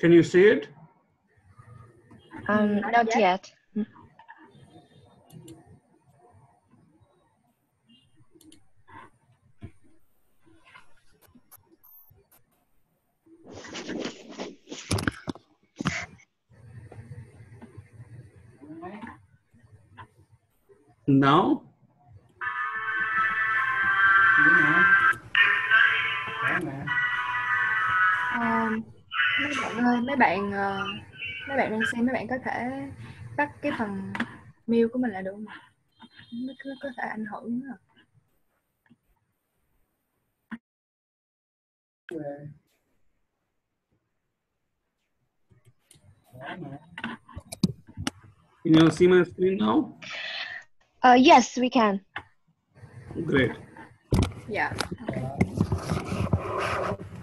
Can you see it? Not yet. Now? Mấy bạn ơi, mấy bạn đang xem, mấy bạn có thể tắt cái phần mute của mình là được không? Nó có thể ảnh hưởng nữa. Can you see my screen now? Yes, we can. Great. Yeah.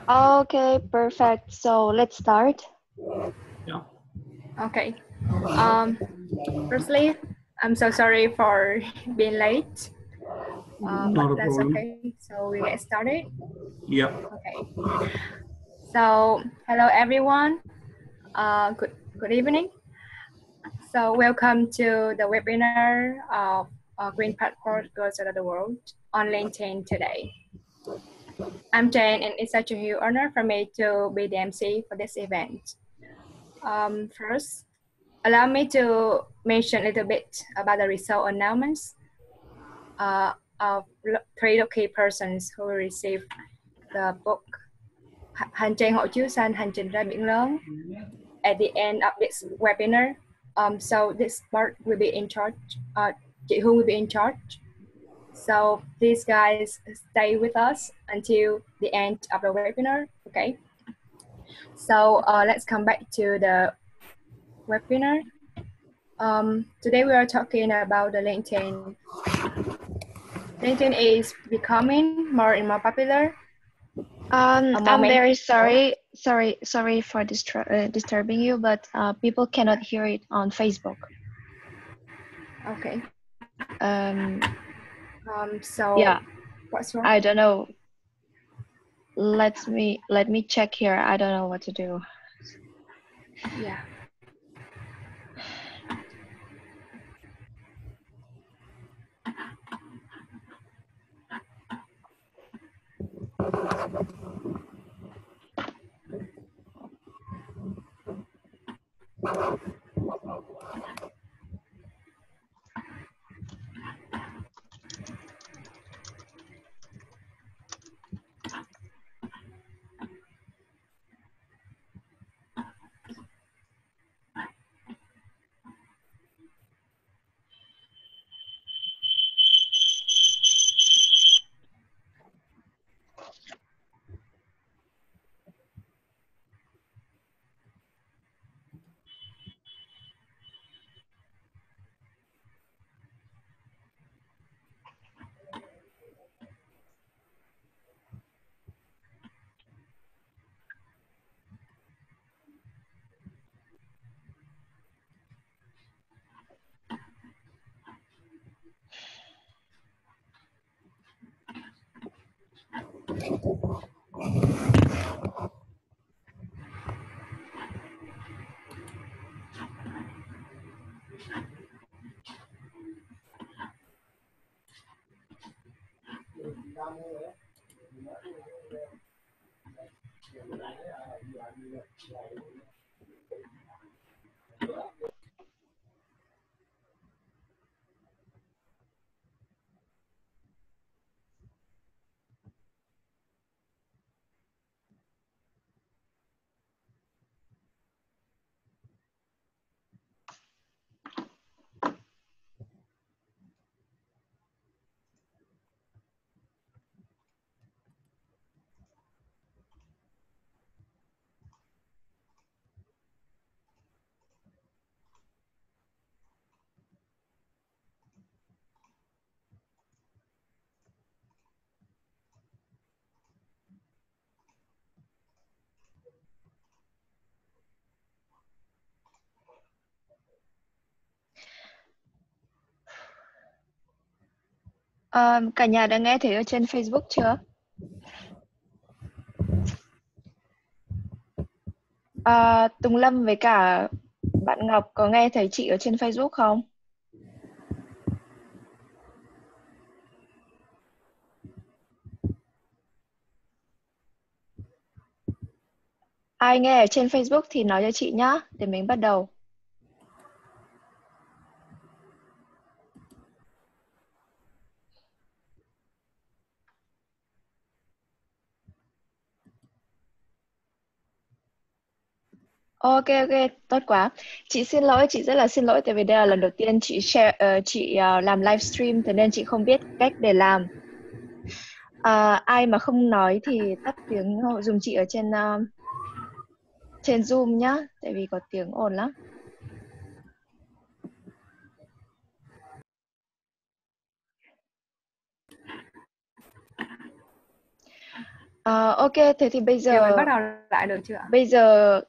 Okay, perfect. So let's start. Yeah. Okay. Firstly, I'm so sorry for being late. But Not a that's problem. okay. So we get started. Yeah. Okay. So hello everyone. Good evening. So welcome to the webinar of Green Passport Girls Around the World on LinkedIn today. I'm Jane, and it's such a huge honor for me to be the MC for this event. First, allow me to mention a little bit about the result announcements of 3 key persons who will receive the book Hành trình hộ chiếu xanh, hành trình ra biển lớn at the end of this webinar. So this part will be in charge, chị Hương will be in charge. So these guys stay with us until the end of the webinar, okay? So let's come back to the webinar. Today we are talking about the LinkedIn. LinkedIn is becoming more and more popular. I'm very sorry for disturbing you, but people cannot hear it on Facebook. Okay. So yeah, what's wrong? I don't know. Let me check here. I don't know what to do. Yeah. Cả nhà đã nghe thấy ở trên Facebook chưa? Tùng Lâm với cả bạn Ngọc có nghe thấy chị ở trên Facebook không? Ai nghe ở trên Facebook thì nói cho chị nhá, để mình bắt đầu. Ok, tốt quá. Chị xin lỗi, chị rất là xin lỗi tại vì đây là lần đầu tiên chị làm livestream, thế nên chị không biết cách để làm. Ai mà không nói thì tắt tiếng dùm chị ở trên Zoom nhá, tại vì có tiếng ồn lắm. Ok, thế thì bây Giờ mình giờ bắt đầu lại được chưa ạ? bây giờ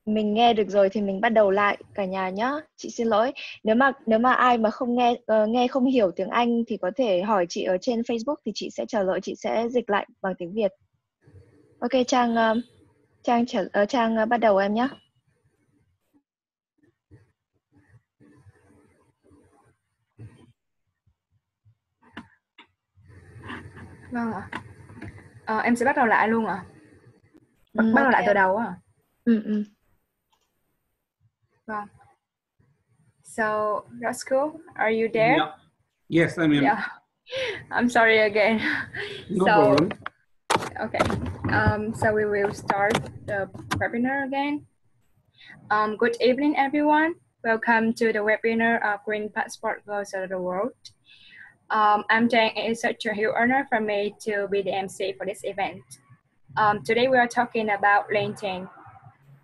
mình nghe được rồi thì mình bắt đầu lại cả nhà nhá. Chị xin lỗi. Nếu mà ai mà không nghe không hiểu tiếng Anh thì có thể hỏi chị ở trên Facebook thì chị sẽ trả lời, chị sẽ dịch lại bằng tiếng Việt. Ok, Trang bắt đầu em nhé. Vâng ạ. Em sẽ bắt đầu lại luôn ạ. Bắt đầu lại từ đầu ạ. Vâng. So, Roscoe, are you there? Yeah. Yes, I'm in. Yeah. I'm sorry again. No problem. Okay. So we will start the webinar again. Good evening, everyone. Welcome to the webinar of Green Passport Goes to the World. I'm Jane, it's such a huge honor for me to be the MC for this event. Today we are talking about LinkedIn.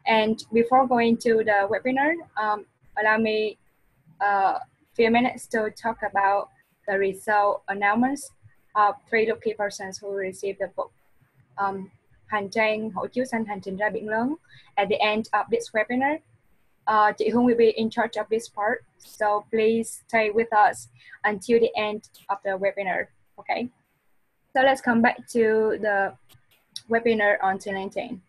And before going to the webinar, allow me a few minutes to talk about the result announcements of 3 lucky persons who received the book Hành trang hộ chiếu xanh hành trình ra biển lớn. At the end of this webinar, chị Hương will be in charge of this part, so please stay with us until the end of the webinar, okay? So let's come back to the webinar on LinkedIn.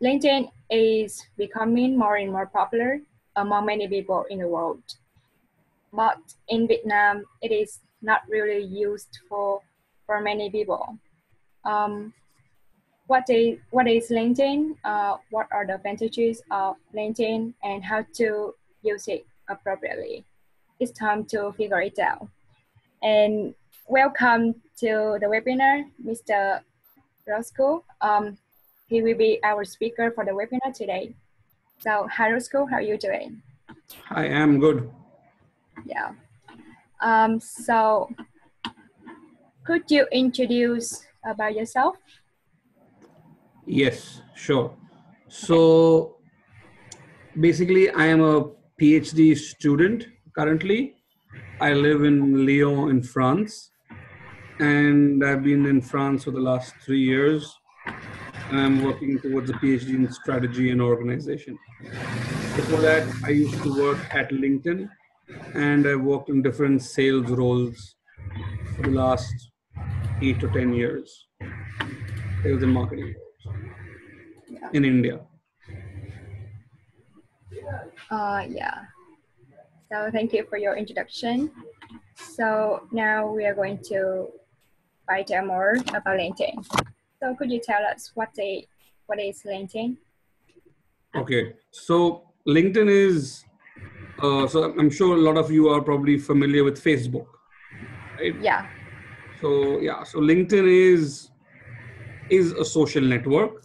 LinkedIn is becoming more and more popular among many people in the world. But in Vietnam, it is not really used for many people. What is LinkedIn? What are the advantages of LinkedIn and how to use it appropriately? It's time to figure it out. And welcome to the webinar, Mr. Roscoe. He will be our speaker for the webinar today. So, hi Roscoe, how are you doing? I am good. Yeah. So, could you introduce about yourself? Yes, sure. So basically, I am a PhD student currently. I live in Lyon in France, and I've been in France for the last 3 years. And I'm working towards a PhD in strategy and organization. Before that, I used to work at LinkedIn, and I worked in different sales roles for the last 8 to 10 years, sales and marketing roles in India. Yeah. So thank you for your introduction. So now we are going to find out more about LinkedIn. So could you tell us what is LinkedIn? Okay, so LinkedIn is, so I'm sure a lot of you are probably familiar with Facebook, right? Yeah. So yeah, so LinkedIn is a social network,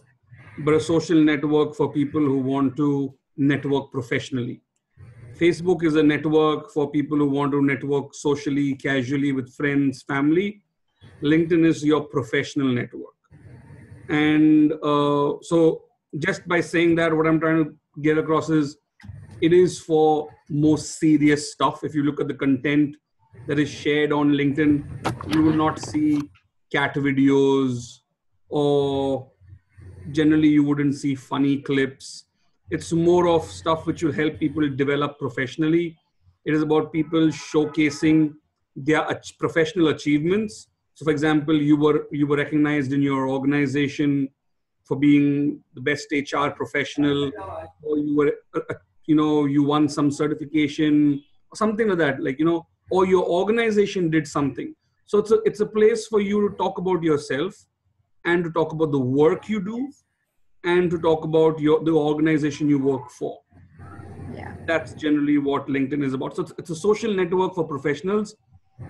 but a social network for people who want to network professionally. Facebook is a network for people who want to network socially, casually with friends, family. LinkedIn is your professional network. And so just by saying that, what I'm trying to get across is it is for more serious stuff. If you look at the content that is shared on LinkedIn, you will not see cat videos, or generally you wouldn't see funny clips. It's more of stuff which will help people develop professionally. It is about people showcasing their professional achievements. So for example, you were recognized in your organization for being the best HR professional, or you were, you won some certification or something like that, like, or your organization did something. So it's a place for you to talk about yourself and to talk about the work you do and to talk about the organization you work for. Yeah. That's generally what LinkedIn is about. So it's a social network for professionals.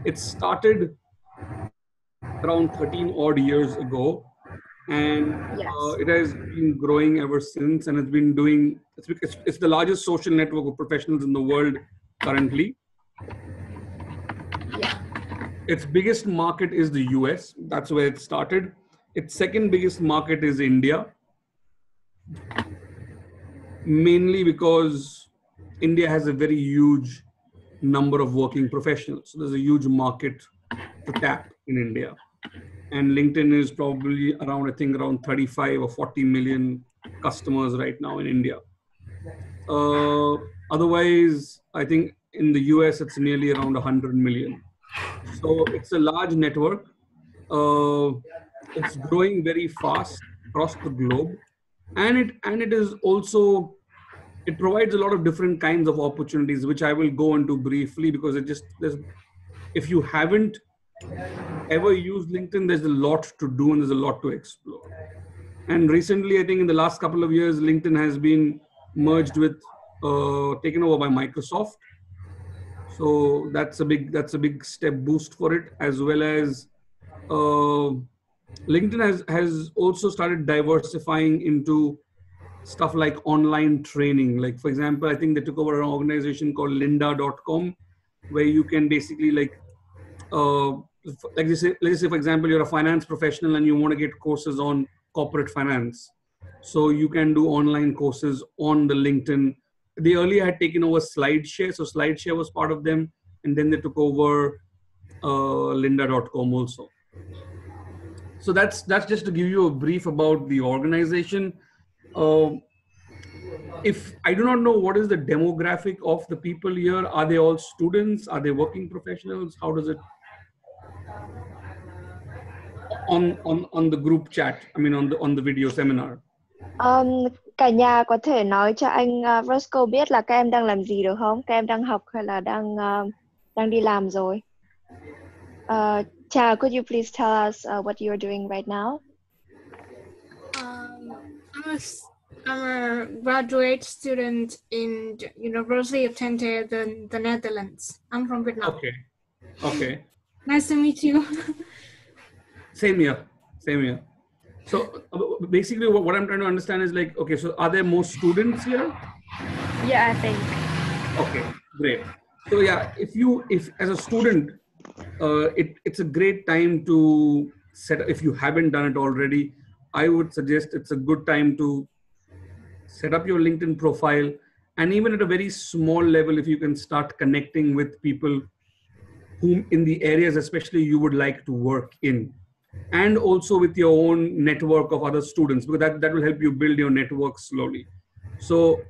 It started around 13 odd years ago, and Yes. it has been growing ever since, and it's the largest social network of professionals in the world currently. Yeah. Its biggest market is the US. That's where it started. Its second biggest market is India, mainly because India has a very huge number of working professionals. So there's a huge market to tap in India. And LinkedIn is probably around, I think, around 35 or 40 million customers right now in India. Otherwise, I think in the US, it's nearly around 100 million. So it's a large network. It's growing very fast across the globe. And it is also, it provides a lot of different kinds of opportunities, which I will go into briefly, because if you haven't ever used LinkedIn, there's a lot to do and there's a lot to explore. And recently, I think in the last couple of years, LinkedIn has been merged with, taken over by Microsoft. So that's a big step boost for it, as well as LinkedIn has also started diversifying into stuff like online training. Like, for example, I think they took over an organization called lynda.com, where you can basically let's say, for example, you're a finance professional and you want to get courses on corporate finance. So you can do online courses on the LinkedIn. They earlier had taken over SlideShare. So SlideShare was part of them. And then they took over lynda.com also. So that's just to give you a brief about the organization. If I do not know what is the demographic of the people here, are they all students? Are they working professionals? How does it on the group chat? I mean, on the video seminar. Cả nhà có thể nói cho anh Roscoe biết là các em đang làm gì được không? Các em đang học hay là đang đi làm rồi? Cha, could you please tell us what you're doing right now? I'm a graduate student in the University of Twente, the Netherlands. I'm from Vietnam. Okay. Nice to meet you. Same here. So basically what I'm trying to understand is like, okay, so are there more students here? Yeah, I think. Okay, great. So yeah, if as a student, it's a great time to if you haven't done it already, I would suggest it's a good time to set up your LinkedIn profile. And even at a very small level, if you can start connecting with people whom in the areas, especially you would like to work in, and also with your own network of other students, because that will help you build your network slowly. So,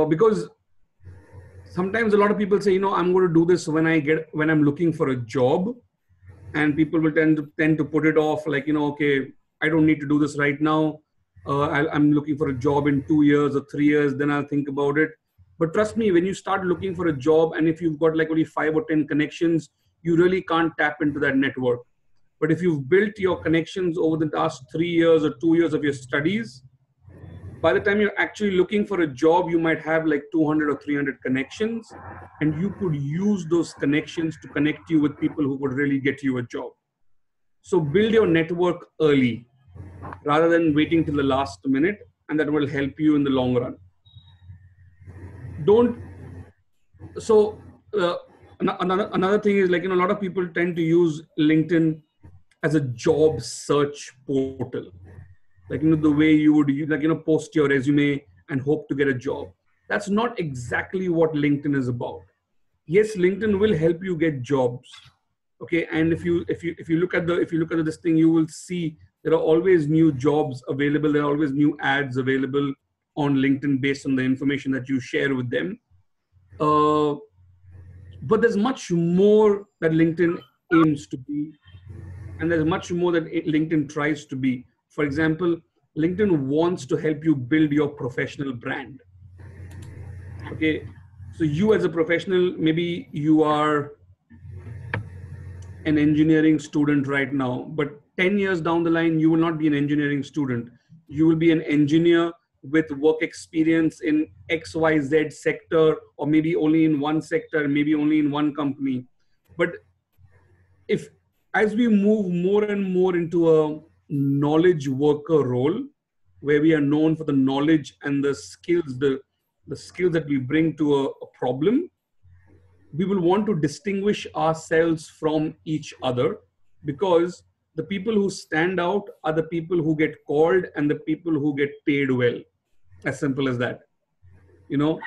because sometimes a lot of people say, I'm going to do this when I'm looking for a job, and people will tend to put it off, like, okay, I don't need to do this right now. I'm looking for a job in 2 years or 3 years, then I'll think about it. But trust me, when you start looking for a job, and if you've got like only 5 or 10 connections, you really can't tap into that network. But if you've built your connections over the last 3 years or 2 years of your studies, by the time you're actually looking for a job, you might have like 200 or 300 connections, and you could use those connections to connect you with people who could really get you a job. So build your network early rather than waiting till the last minute, and that will help you in the long run. Another thing is, like, a lot of people tend to use LinkedIn as a job search portal. Like, the way you would, like, post your resume and hope to get a job. That's not exactly what LinkedIn is about. Yes, LinkedIn will help you get jobs. Okay. And if you look at this thing, you will see there are always new jobs available. There are always new ads available on LinkedIn based on the information that you share with them. But there's much more that LinkedIn aims to be, and there's much more that LinkedIn tries to be. For example, LinkedIn wants to help you build your professional brand. Okay, so you as a professional, maybe you are an engineering student right now, but 10 years down the line, you will not be an engineering student. You will be an engineer with work experience in XYZ sector, or maybe only in one sector, maybe only in one company. But if, as we move more and more into a knowledge worker role, where we are known for the knowledge and the skills, the skills that we bring to a problem, we will want to distinguish ourselves from each other, because the people who stand out are the people who get called and the people who get paid well. As simple as that. You know,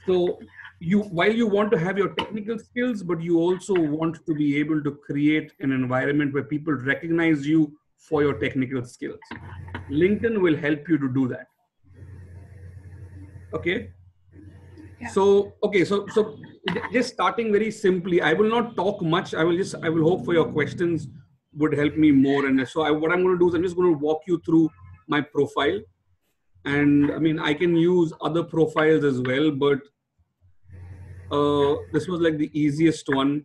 so while you want to have your technical skills, but you also want to be able to create an environment where people recognize you for your technical skills. LinkedIn will help you to do that. Okay. Yeah. So, okay, so just starting very simply, I will not talk much. I will hope for your questions would help me more. And so what I'm going to do is I'm just going to walk you through my profile. And I mean, I can use other profiles as well, but this was like the easiest one.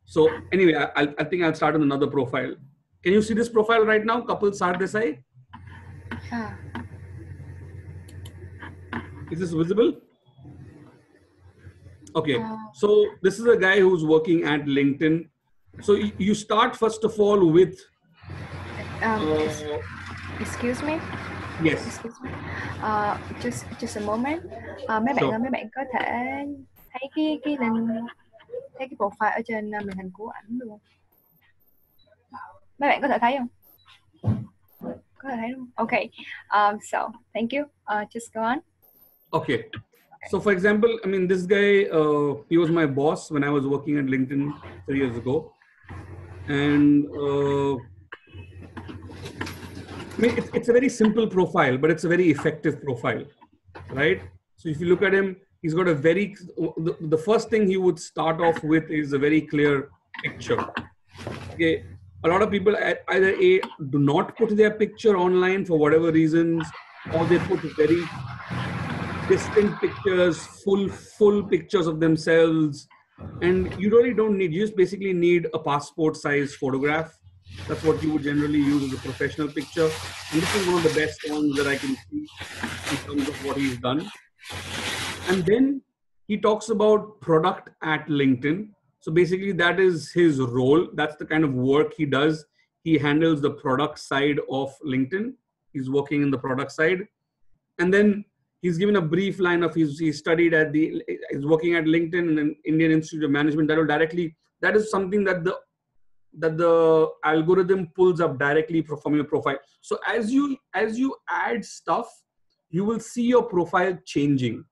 So anyway, I think I'll start on another profile. Can you see this profile right now? Kapil Sardesai? Yeah. Is this visible? Okay, so this is a guy who's working at LinkedIn. So you start first of all with. Excuse me. Yes. Excuse me. Just a moment. Mấy bạn ơi, mấy bạn có thể thấy cái link, thấy cái profile ở trên màn hình của ảnh luôn. Mấy bạn có thể thấy không? Có thể thấy không? Okay. So thank you. Just go on. Okay. So for example, I mean, this guy, he was my boss when I was working at LinkedIn 3 years ago. And I mean, it's a very simple profile, but it's a very effective profile, right? So if you look at him, he's got a very, the first thing he would start off with is a very clear picture. Okay. A lot of people either do not put their picture online for whatever reasons, or they put very distinct pictures, full pictures of themselves. And you really don't need, you just basically need a passport size photograph. That's what you would generally use as a professional picture. And this is one of the best ones that I can see in terms of what he's done. And then he talks about product at LinkedIn. So basically that is his role. That's the kind of work he does. He handles the product side of LinkedIn. He's working in the product side. And then he's given a brief line of he studied at he's working at LinkedIn and Indian Institute of Management. That is something that the algorithm pulls up directly from your profile. So as you add stuff, you will see your profile changing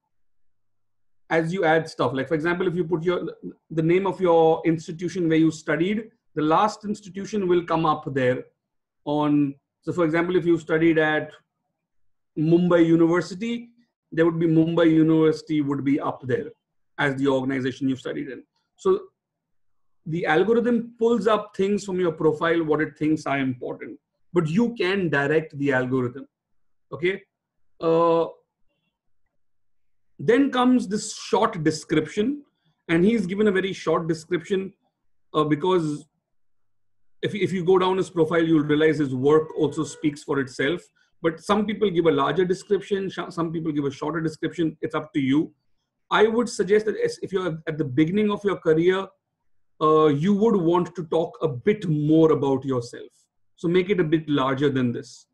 as you add stuff. Like for example, if you put the name of your institution where you studied, the last institution will come up there on. So for example, if you studied at Mumbai University, there would be Mumbai University would be up there as the organization you studied in. So the algorithm pulls up things from your profile, what it thinks are important, but you can direct the algorithm. Okay. Then comes this short description, and he's given a very short description because if you go down his profile, you'll realize his work also speaks for itself. But some people give a larger description, some people give a shorter description. It's up to you. I would suggest that if you're at the beginning of your career, you would want to talk a bit more about yourself. So make it a bit larger than this.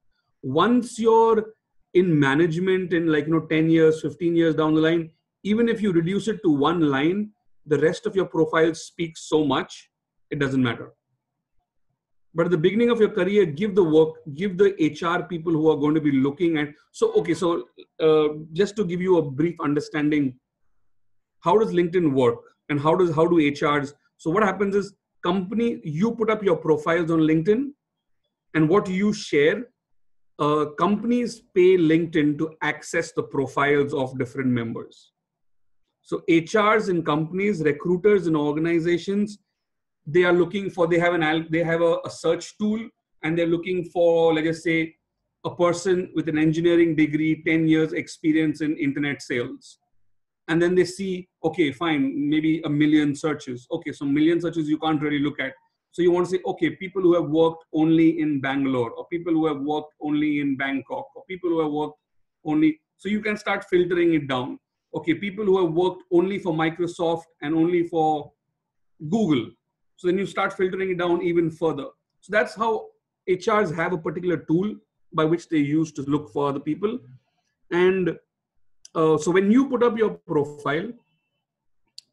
Once you're in management in 10 years, 15 years down the line, even if you reduce it to one line, the rest of your profile speaks so much, it doesn't matter. But at the beginning of your career, give the HR people who are going to be looking at. So, okay, so just to give you a brief understanding, how does LinkedIn work and how do HRs? So what happens is you put up your profiles on LinkedIn, and what you share, companies pay LinkedIn to access the profiles of different members. So HRs in companies, recruiters in organizations, they are looking for, they have a search tool, and they're looking for, let's just say, a person with an engineering degree, 10 years experience in internet sales. And then they see, okay, fine, maybe 1 million searches. Okay, so 1 million searches you can't really look at. So you want to say, okay, people who have worked only in Bangalore, or people who have worked only in Bangkok, or people who have worked only, so you can start filtering it down. Okay, people who have worked only for Microsoft and only for Google. So then you start filtering it down even further. So that's how HRs have a particular tool by which they use to look for other people. And so when you put up your profile,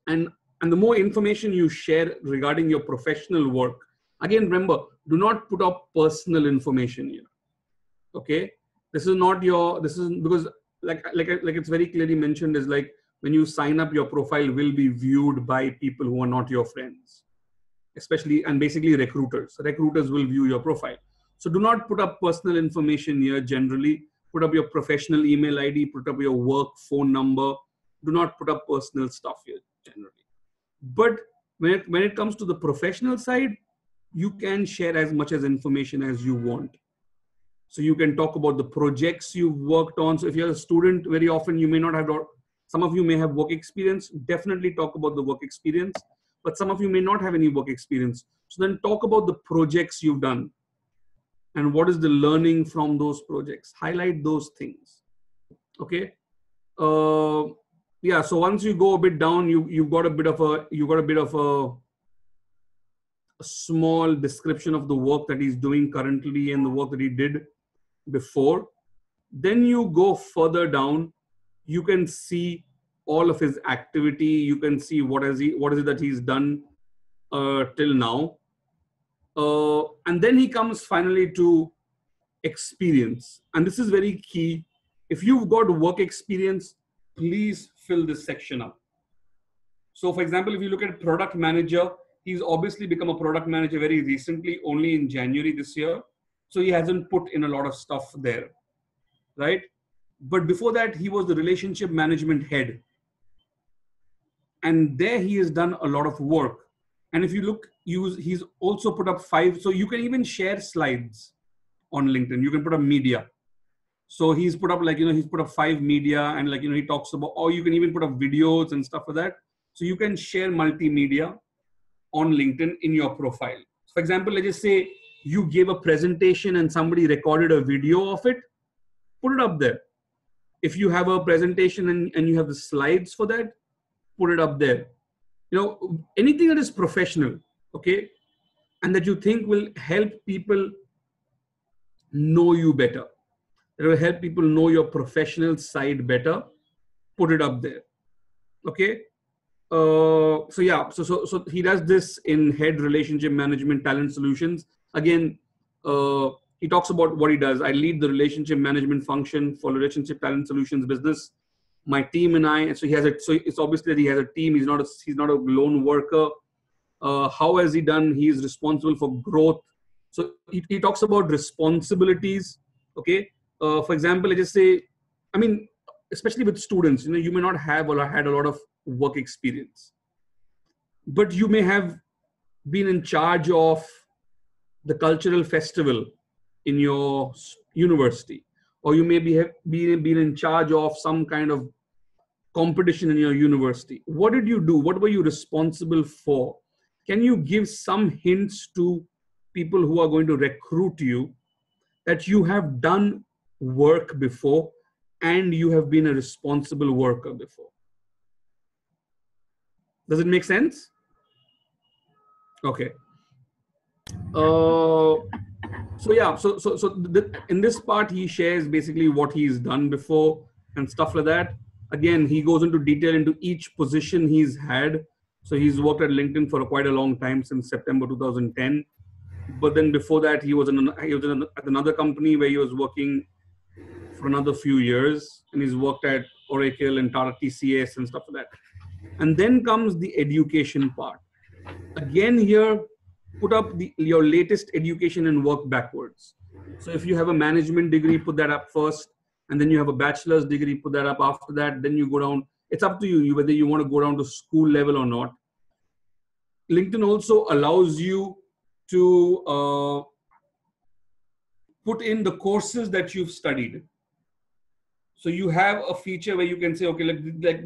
and the more information you share regarding your professional work, again, remember, do not put up personal information here. Okay, this is not your, this is because like it's very clearly mentioned, is like when you sign up, your profile will be viewed by people who are not your friends, especially, and basically recruiters. Recruiters will view your profile. So do not put up personal information here generally. Put up your professional email ID, put up your work phone number. Do not put up personal stuff here generally. But when it comes to the professional side, you can share as much as information as you want. So you can talk about the projects you've worked on. So if you're a student, very often you may not have, some of you may have work experience. Definitely talk about the work experience, but some of you may not have any work experience. So then talk about the projects you've done and what is the learning from those projects. Highlight those things. Okay. Yeah. So once you go a bit down, you've got a bit of a small description of the work that he's doing currently and the work that he did before. Then you go further down, you can see all of his activity. You can see what is it that he's done till now. And then he comes finally to experience. And this is very key. If you've got work experience, please fill this section up. So for example, if you look at product manager, he's obviously become a product manager very recently, only in January this year. So he hasn't put in a lot of stuff there, right? But before that, he was the relationship management head. And there he has done a lot of work. And if you look, he's also put up 5. So you can even share slides on LinkedIn. You can put up media. So he's put up he's put up 5 media, and he talks about, or you can even put up videos and stuff like that. So you can share multimedia on LinkedIn in your profile. For example, let's just say you gave a presentation and somebody recorded a video of it, put it up there. If you have a presentation and you have the slides for that, put it up there. Anything that is professional, okay, and that you think will help people know you better, that will help people know your professional side better, put it up there. Okay. So yeah, so he does this in head relationship management talent solutions. Again, he talks about what he does. I lead the relationship management function for relationship talent solutions business. My team and I, and so he has it. So it's obviously that he has a team. He's not a lone worker. How has he done? He is responsible for growth. So he talks about responsibilities. Okay. For example, let's just say, especially with students, you may not have or had a lot of work experience, but you may have been in charge of the cultural festival in your university, or you may have been in charge of some kind of competition in your university. What did you do? What were you responsible for? Can you give some hints to people who are going to recruit you that you have done work before and you have been a responsible worker before? Does it make sense? Okay. So yeah, in this part, he shares basically what he's done before and stuff like that. Again, he goes into detail into each position he's had. So he's worked at LinkedIn for quite a long time, since September 2010. But then before that, he was at another company where he was working for another few years, and he's worked at Oracle and Tata TCS and stuff like that. And then comes the education part. Again, here, put up your latest education and work backwards. So if you have a management degree, put that up first. And then you have a bachelor's degree, put that up after that. Then you go down. It's up to you whether you want to go down to school level or not. LinkedIn also allows you to put in the courses that you've studied. So you have a feature where you can say, okay,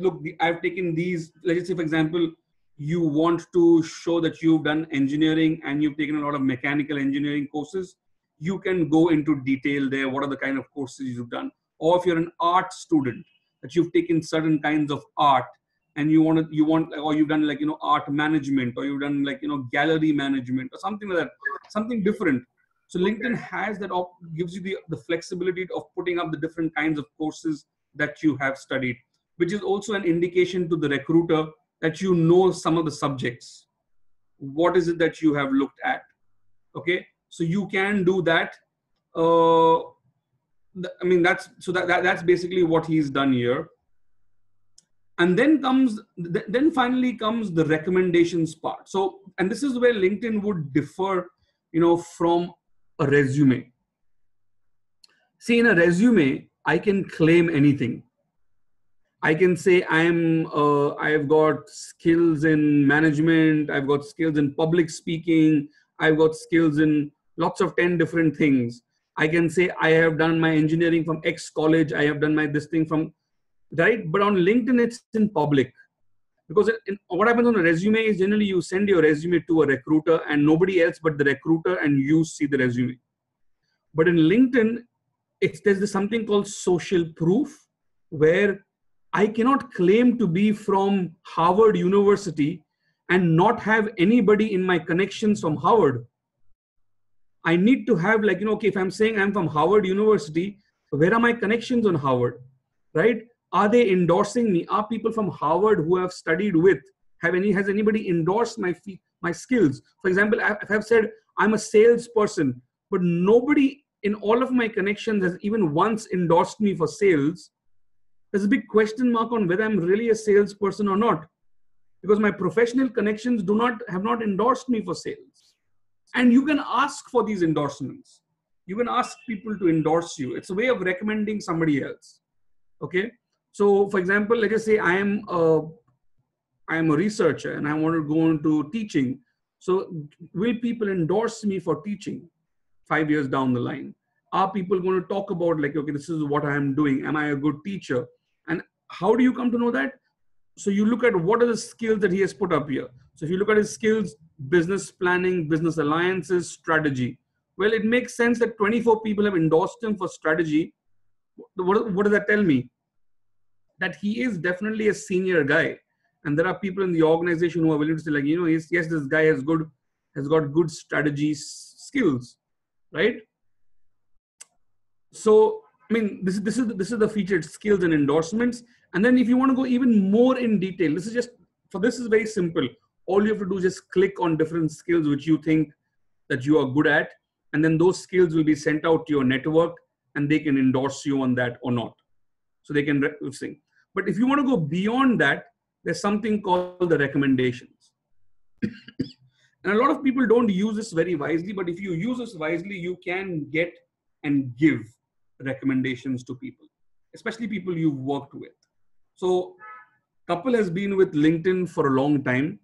look, I've taken these. Let's say, for example, you want to show that you've done engineering and you've taken a lot of mechanical engineering courses. You can go into detail there. What are the kind of courses you've done? Or if you're an art student, that you've taken certain kinds of art and or you've done like, art management, or you've done like, gallery management or something like that, something different. So LinkedIn has that, gives you the flexibility of putting up the different kinds of courses that you have studied, which is also an indication to the recruiter that you know some of the subjects. What is it that you have looked at? Okay, so you can do that. I mean, that's basically what he's done here. And then finally comes the recommendations part. So, and this is where LinkedIn would differ, from a resume. See, in a resume, I can claim anything. I can say I've got skills in management, I've got skills in public speaking, I've got skills in lots of 10 different things. I can say I have done my engineering from X college, I have done this thing from, right? But on LinkedIn, it's in public. Because what happens on a resume is generally you send your resume to a recruiter and nobody else but the recruiter and you see the resume. But in LinkedIn, there's something called social proof, where I cannot claim to be from Harvard University and not have anybody in my connections from Harvard. I need to have like, okay, if I'm saying I'm from Harvard University, where are my connections on Harvard, right? Are they endorsing me? Are people from Harvard who have studied with, has anybody endorsed my skills? For example, if I've said I'm a salesperson, but nobody in all of my connections has even once endorsed me for sales, there's a big question mark on whether I'm really a salesperson or not, because my professional connections have not endorsed me for sales. And you can ask for these endorsements. You can ask people to endorse you. It's a way of recommending somebody else. Okay. So for example, let's just say I am a researcher and I want to go into teaching. So will people endorse me for teaching 5 years down the line? Are people going to talk about like, okay, this is what I am doing. Am I a good teacher? And how do you come to know that? So you look at what are the skills that he has put up here. So if you look at his skills, business planning, business alliances, strategy. Well, it makes sense that 24 people have endorsed him for strategy. What does that tell me? That he is definitely a senior guy. And there are people in the organization who are willing to say like, yes, this guy has got good strategy skills, right? So, I mean, this is the featured skills and endorsements. And then if you want to go even more in detail, this is very simple. All you have to do is just click on different skills which you think that you are good at. And then those skills will be sent out to your network and they can endorse you on that or not. So they can sing. But if you want to go beyond that, there's something called the recommendations. And a lot of people don't use this very wisely, but if you use this wisely, you can get and give recommendations to people, especially people you've worked with. So Kapil has been with LinkedIn for a long time,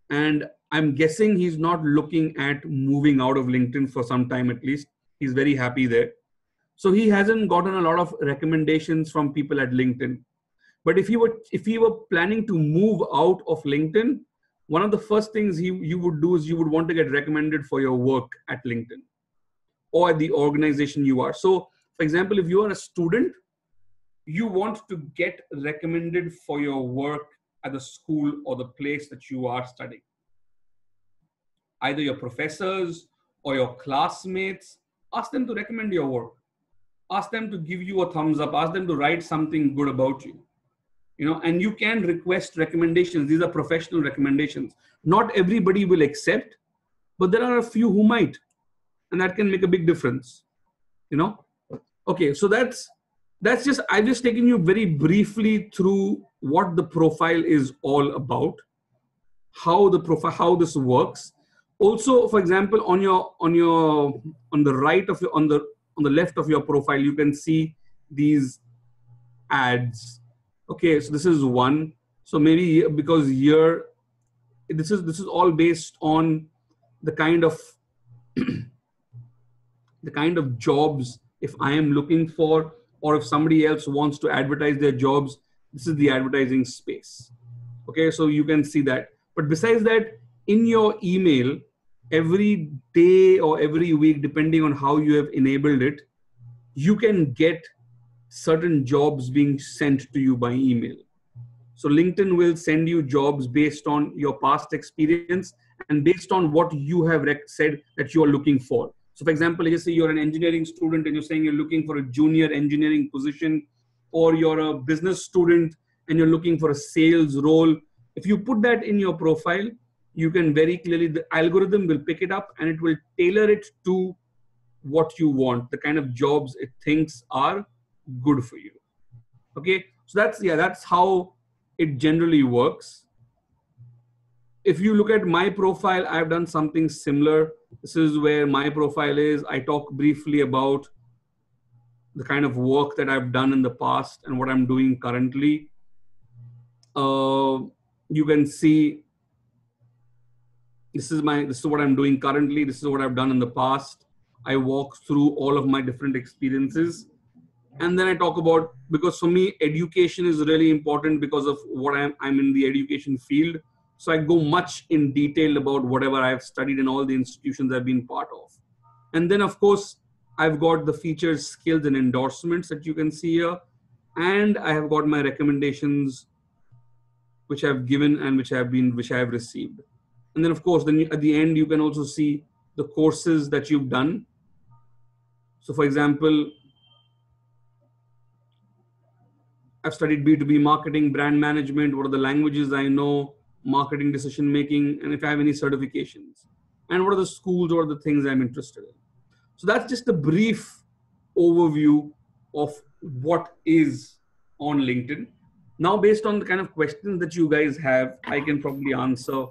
and I'm guessing he's not looking at moving out of LinkedIn for some time at least. He's very happy there. So he hasn't gotten a lot of recommendations from people at LinkedIn. But if he were planning to move out of LinkedIn, one of the first things you would do is you would want to get recommended for your work at LinkedIn or at the organization you are. So for example, if you are a student, you want to get recommended for your work at the school or the place that you are studying. Either your professors or your classmates, ask them to recommend your work. Ask them to give you a thumbs up. Ask them to write something good about you. And you can request recommendations. These are professional recommendations. Not everybody will accept, but there are a few who might, and that can make a big difference. Okay, so I've just taken you very briefly through what the profile is all about, how this works. Also, for example, on the right of on the left of your profile, you can see these ads. Okay, so this is one. So maybe because here, this is all based on the kind of the kind of jobs, if I am looking for, or if somebody else wants to advertise their jobs, this is the advertising space. Okay, so you can see that. But besides that, in your email, every day or every week, depending on how you have enabled it, you can get certain jobs being sent to you by email. So LinkedIn will send you jobs based on your past experience and based on what you have said that you are looking for. So for example, let's say you're an engineering student and you're saying you're looking for a junior engineering position, or you're a business student and you're looking for a sales role. If you put that in your profile, you can very clearly, the algorithm will pick it up and it will tailor it to what you want, the kind of jobs it thinks are good for you. Okay, so that's how it generally works. If you look at my profile, I've done something similar. This is where my profile is. I talk briefly about the kind of work that I've done in the past and what I'm doing currently. You can see this is what I'm doing currently. This is what I've done in the past. I walk through all of my different experiences. And then I talk about, because for me, education is really important because of what I'm in the education field. So I go much in detail about whatever I've studied in all the institutions I've been part of. And then of course, I've got the features, skills, and endorsements that you can see here. And I have got my recommendations, which I've given and which I have received. And then of course, then at the end, you can also see the courses that you've done. So for example, I've studied B2B marketing, brand management, what are the languages I know, marketing decision making, and if I have any certifications, and what are the schools or the things I'm interested in. So that's just a brief overview of what is on LinkedIn. Now, based on the kind of questions that you guys have, I can probably answer,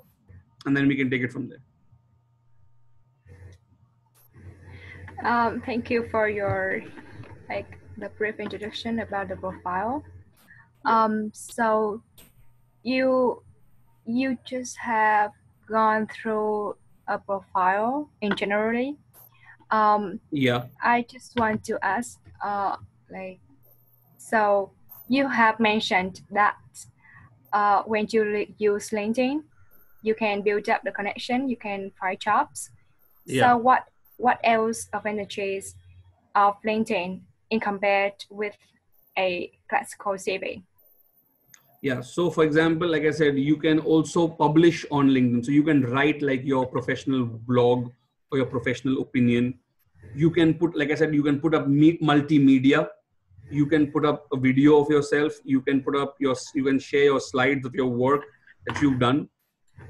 and then we can take it from there. Thank you for your the brief introduction about the profile. So you just have gone through a profile in generally. Yeah. I just want to ask, so you have mentioned that when you use LinkedIn, you can build up the connection, you can find jobs. Yeah. So what else advantages of LinkedIn in compared with a classical CV? Yeah. So for example, like I said, you can also publish on LinkedIn. So you can write like your professional blog or your professional opinion. You can put, like I said, you can put up multimedia. You can put up a video of yourself. You can put up you can share your slides of your work that you've done.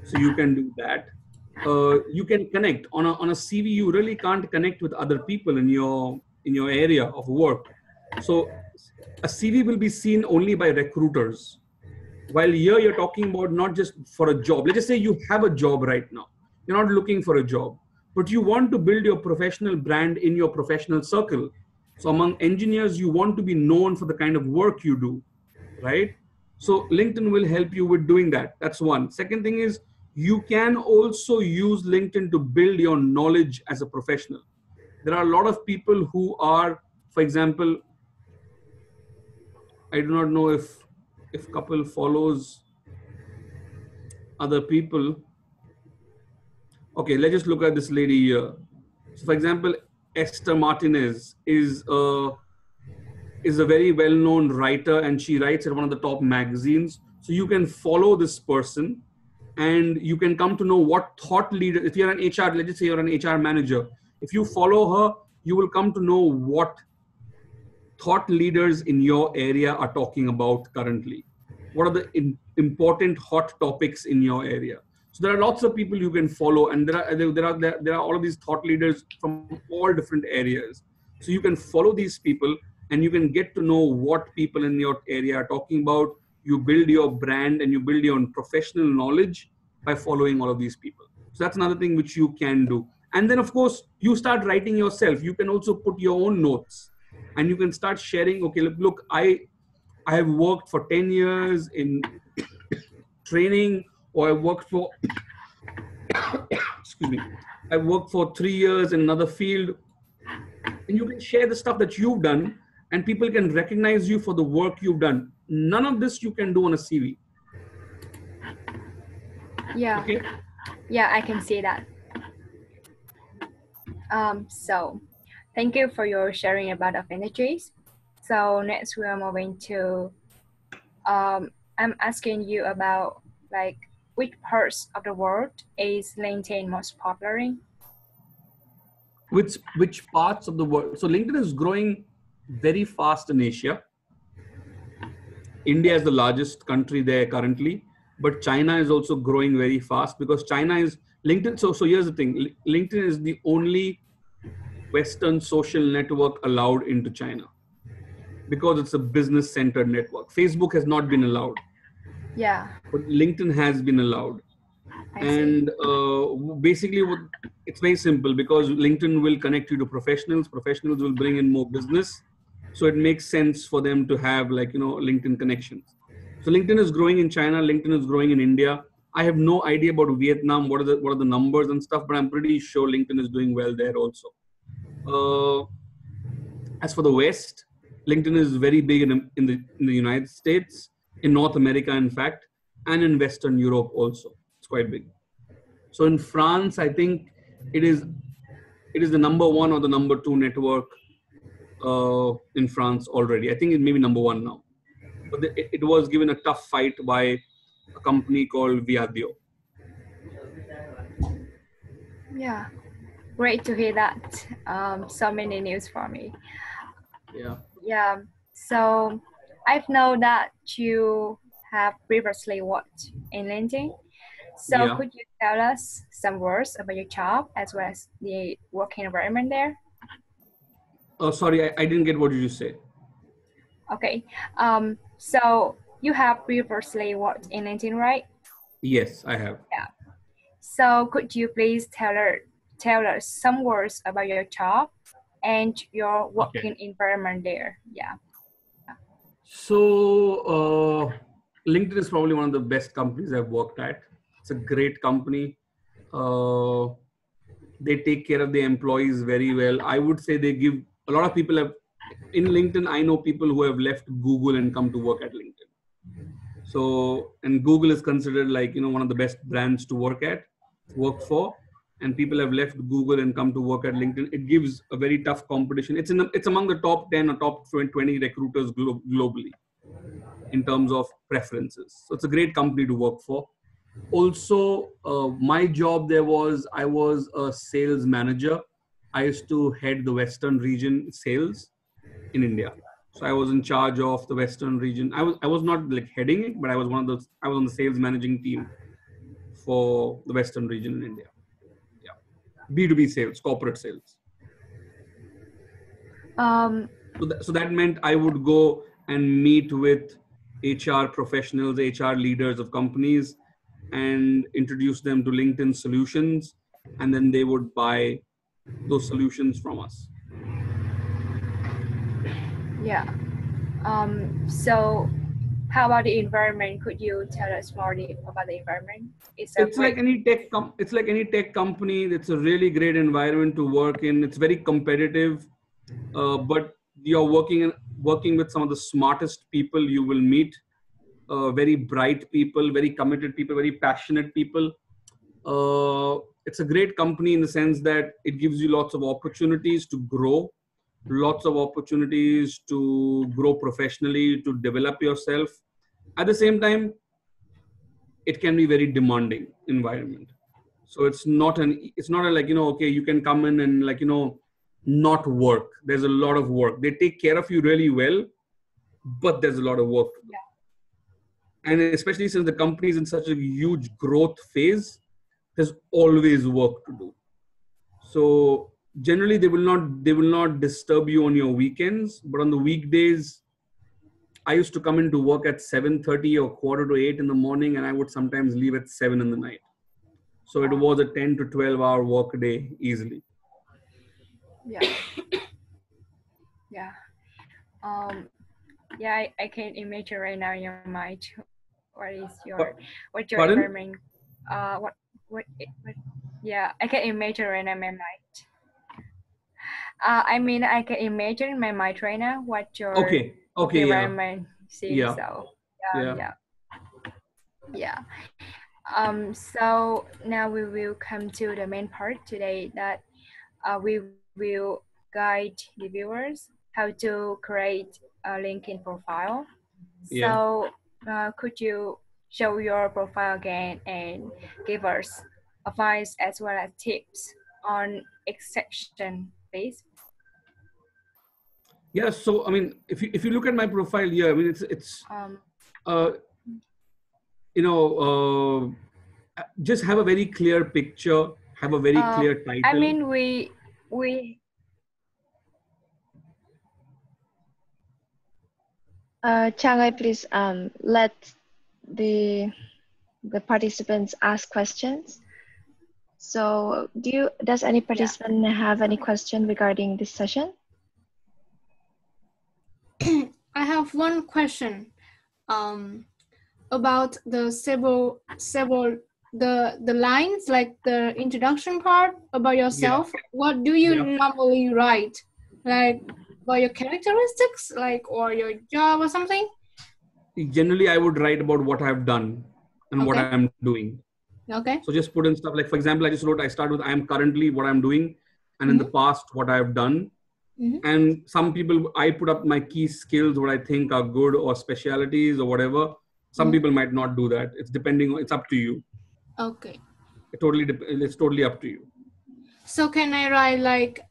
So you can do that. You can connect on a CV. You really can't connect with other people in your area of work. So a CV will be seen only by recruiters. While here you're talking about not just for a job. Let's just say you have a job right now. You're not looking for a job, but you want to build your professional brand in your professional circle. So among engineers, you want to be known for the kind of work you do, right? So LinkedIn will help you with doing that. That's one. Second thing is you can also use LinkedIn to build your knowledge as a professional. There are a lot of people who are, for example, I do not know if couple follows other people. Okay, let's just look at this lady here. So for example, Esther Martinez is a very well-known writer, and she writes at one of the top magazines. So you can follow this person and you can come to know what thought leader, if you're an HR, let's just say you're an HR manager, if you follow her, you will come to know what thought leaders in your area are talking about currently. What are the important hot topics in your area? So there are lots of people you can follow, and there are all of these thought leaders from all different areas. So you can follow these people and you can get to know what people in your area are talking about. You build your brand and you build your own professional knowledge by following all of these people. So that's another thing which you can do. And then of course, you start writing yourself. You can also put your own notes and you can start sharing, okay, look, I have worked for 10 years in training, or I worked for, excuse me, I worked for 3 years in another field. and you can share the stuff that you've done, and people can recognize you for the work you've done. None of this you can do on a CV. Yeah. Okay. Yeah, I can see that. So thank you for your sharing about of energies. So next we are moving to, I'm asking you about like which parts of the world is LinkedIn most popular in? Which parts of the world? So LinkedIn is growing very fast in Asia. India is the largest country there currently, but China is also growing very fast because China is LinkedIn. So here's the thing: LinkedIn is the only Western social network allowed into China because it's a business-centered network. Facebook has not been allowed, Yeah, but LinkedIn has been allowed. I see. And basically, it's very simple because LinkedIn will connect you to professionals. Professionals will bring in more business, so it makes sense for them to have LinkedIn connections. So LinkedIn is growing in China. LinkedIn is growing in India. I have no idea about Vietnam. What are the numbers and stuff? But I'm pretty sure LinkedIn is doing well there also. As for the West, LinkedIn is very big in the United States, in North America, in fact, and in Western Europe also. It's quite big. So in France, I think it is the number one or the number two network in France already. I think it may be number one now, but it was given a tough fight by a company called Viadio. Yeah, great to hear that. So many news for me. Yeah. Yeah. So I've known that you have previously worked in LinkedIn. So Yeah. could you tell us some words about your job as well as the working environment there? Oh, sorry, I didn't get what did you say. Okay. So you have previously worked in LinkedIn, right? Yes, I have. Yeah. So could you please tell us some words about your job and your working environment there? Yeah. So LinkedIn is probably one of the best companies I've worked at. It's a great company. They take care of the employees very well. I would say they give a lot of people have in LinkedIn. I know people who have left Google and come to work at LinkedIn. So, and Google is considered like, one of the best brands to work for. And people have left Google and come to work at LinkedIn. It gives a very tough competition. It's among the top 10 or top 20 recruiters globally in terms of preferences. So it's a great company to work for. Also, my job there was, I was a sales manager. I used to head the Western region sales in India. So I was in charge of the Western region. I was not like heading it, but I was on the sales managing team for the Western region in India. Yeah. B2B sales, corporate sales. So that meant I would go and meet with HR professionals, HR leaders of companies, and introduce them to LinkedIn solutions, and then they would buy those solutions from us. Yeah. So how about the environment? Could you tell us more about the environment? It's like any tech company. It's a really great environment to work in. It's very competitive, but you're working with some of the smartest people you will meet. Very bright people, very committed people, very passionate people. It's a great company in the sense that it gives you lots of opportunities to grow, lots of opportunities to grow professionally, to develop yourself. At the same time, it can be very demanding environment. So it's not like, okay, you can come in and like, not work. There's a lot of work. They take care of you really well, but there's a lot of work to do. Yeah. And especially since the company is in such a huge growth phase, there's always work to do. So generally they will not disturb you on your weekends, but on the weekdays, I used to come into work at 7:30 or 7:45 in the morning, and I would sometimes leave at 7 in the night. So it was a 10 to 12 hour work day easily. Yeah. Yeah. Yeah, I can imagine right now in your mind what is your environment. What yeah, I can imagine right now in my mind. I mean, I can imagine in my mind right now what your Okay, yeah, environment seems. yeah, So yeah. yeah. So now we will come to the main part today, that we will guide the viewers how to create a LinkedIn profile. Yeah. So could you show your profile again and give us advice as well as tips on exception, please? Yeah, so I mean, if you look at my profile here, I mean, it's you know, just have a very clear picture, have a very clear title. I mean, we Chang ơi, please let the participants ask questions. So does any participant have any question regarding this session? I have one question about the the lines, like the introduction part about yourself. Yeah. What do you normally write? Like about your characteristics, like, or your job or something? Generally, I would write about what I've done and what I'm doing. Okay. So just put in stuff like, for example, I just wrote, I start with I am currently what I'm doing, and in the past what I've done. And some people, I put up my key skills, what I think are good or specialities or whatever. Some people might not do that. It's depending on, it's up to you. Okay. It's totally up to you. So can I write like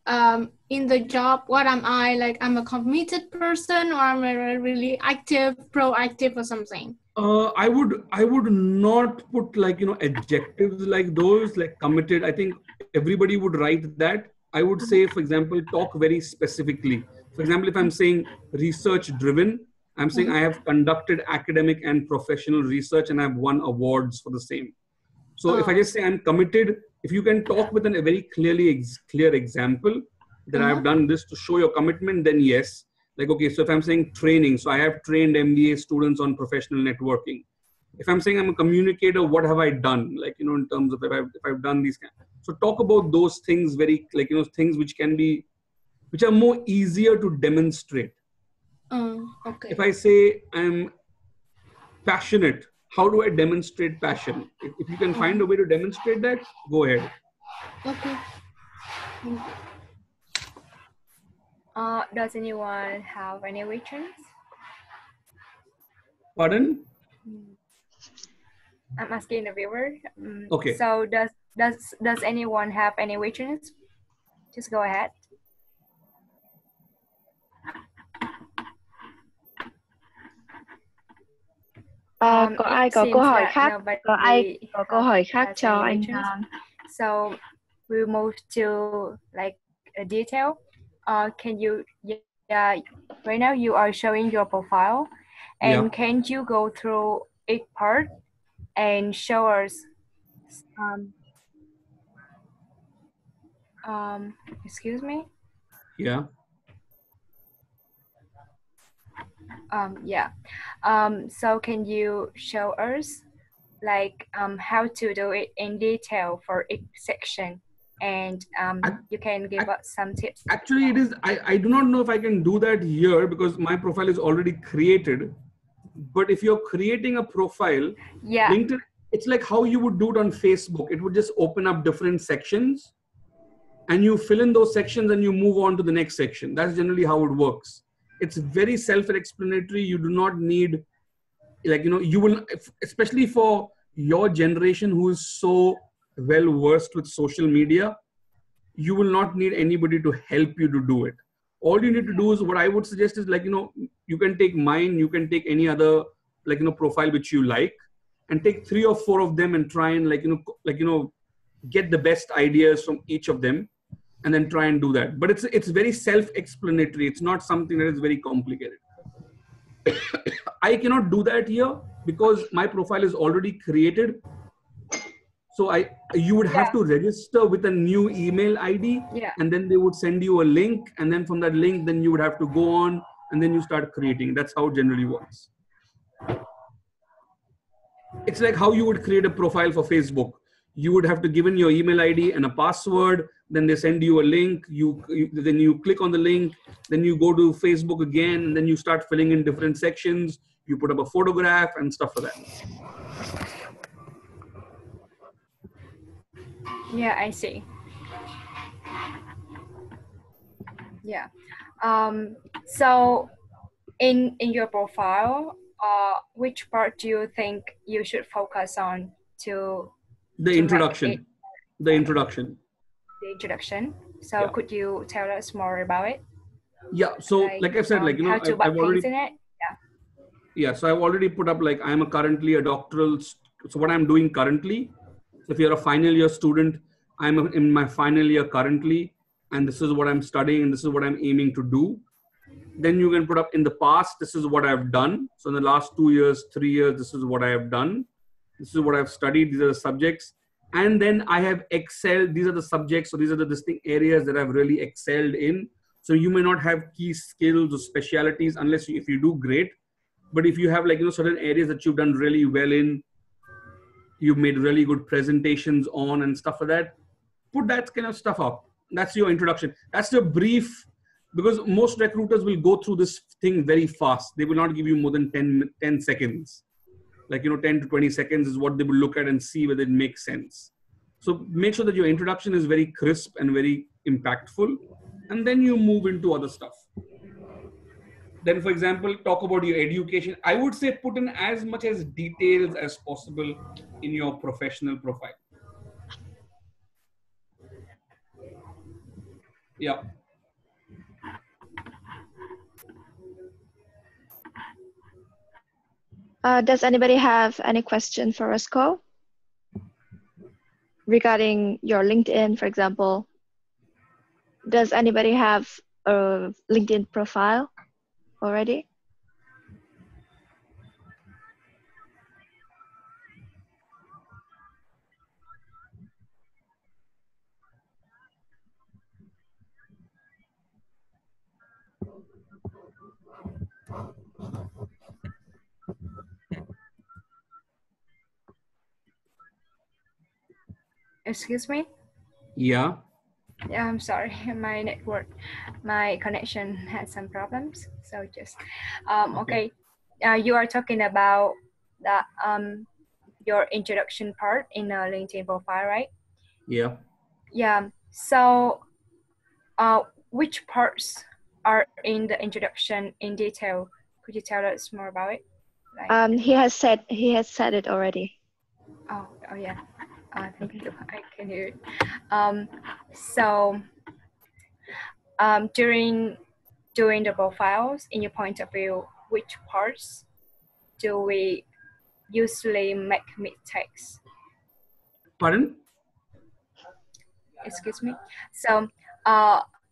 in the job, what am I? Like I'm a committed person, or I'm a really active, proactive or something? I would not put like, adjectives like those, like committed. I think everybody would write that. I would say, for example, talk very specifically. For example, if I'm saying research driven, I'm saying I have conducted academic and professional research and I've won awards for the same. So if I just say I'm committed, if you can talk with a very clear example that I've done this to show your commitment, then yes. Like, okay, so if I'm saying training, so I have trained MBA students on professional networking. If I'm saying I'm a communicator, what have I done? Like, in terms of if I've done these kind. So talk about those things very, like, things which are more easier to demonstrate. Okay. If I say I'm passionate, how do I demonstrate passion? If you can find a way to demonstrate that, go ahead. Okay. Does anyone have any questions? Pardon? I'm asking the viewer. Okay. So does anyone have any questions? Just go ahead. Có ai có câu hỏi khác? Có ai có câu hỏi khác cho anh? So we'll move to like a detail. Can you? Yeah. Right now you are showing your profile, and can you go through each part and show us? Excuse me. Yeah. So can you show us like how to do it in detail for each section, and you can give us some tips? Actually, it is. I do not know if I can do that here because my profile is already created. But if you're creating a profile, LinkedIn, it's like how you would do it on Facebook. It would just open up different sections, and you fill in those sections and you move on to the next section. That's generally how it works. It's very self-explanatory. You do not need, like, you will, especially for your generation who is so well versed with social media, you will not need anybody to help you to do it. All you need to do is, what I would suggest is, like, you can take mine, you can take any other, like, profile which you like, and take 3 or 4 of them and try and get the best ideas from each of them, and then try and do that. But it's very self-explanatory. It's not something that is very complicated. I cannot do that here because my profile is already created. So you would have to register with a new email ID, and then they would send you a link, and then from that link, then you would have to go on, and then you start creating. That's how it generally works. It's like how you would create a profile for Facebook. you would have to give in your email ID and a password. Then they send you a link. Then you click on the link. Then you go to Facebook again, and then you start filling in different sections. You put up a photograph and stuff like that. Yeah, I see. Yeah. So in your profile, which part do you think you should focus on to the introduction? The introduction. The introduction. So yeah. Could you tell us more about it? Yeah. So like I've said, like, you know, I've already. Yeah. So I've already put up, like, I'm currently a doctoral. So what I'm doing currently, if you're a final year student, I'm in my final year currently, and this is what I'm studying, and this is what I'm aiming to do. Then you can put up in the past, this is what I've done. So in the last 2 years, 3 years, this is what I have done. This is what I've studied. These are the subjects. And then I have excelled. These are the subjects. So these are the distinct areas that I've really excelled in. So you may not have key skills or specialities unless if you do great. But if you have, like, you know, certain areas that you've done really well in, you've made really good presentations on and stuff like that, put that kind of stuff up. That's your introduction. That's your brief, because most recruiters will go through this thing very fast. They will not give you more than 10 seconds. Like, you know, 10 to 20 seconds is what they will look at and see whether it makes sense. So make sure that your introduction is very crisp and very impactful. And then you move into other stuff. Then, for example, talk about your education. I would say put in as much as details as possible in your professional profile. Yeah. Does anybody have any question for Roscoe regarding your LinkedIn, for example? Does anybody have a LinkedIn profile already? Excuse me? Yeah. Yeah, I'm sorry. My connection had some problems. So just, okay. You are talking about the, your introduction part in a LinkedIn profile, right? Yeah. Yeah. So, which parts are in the introduction in detail? Could you tell us more about it? Like, he has said it already. Oh yeah. Thank you. I can hear it. So, during the profiles, in your point of view, which parts do we usually make mistakes? Pardon? Excuse me. So,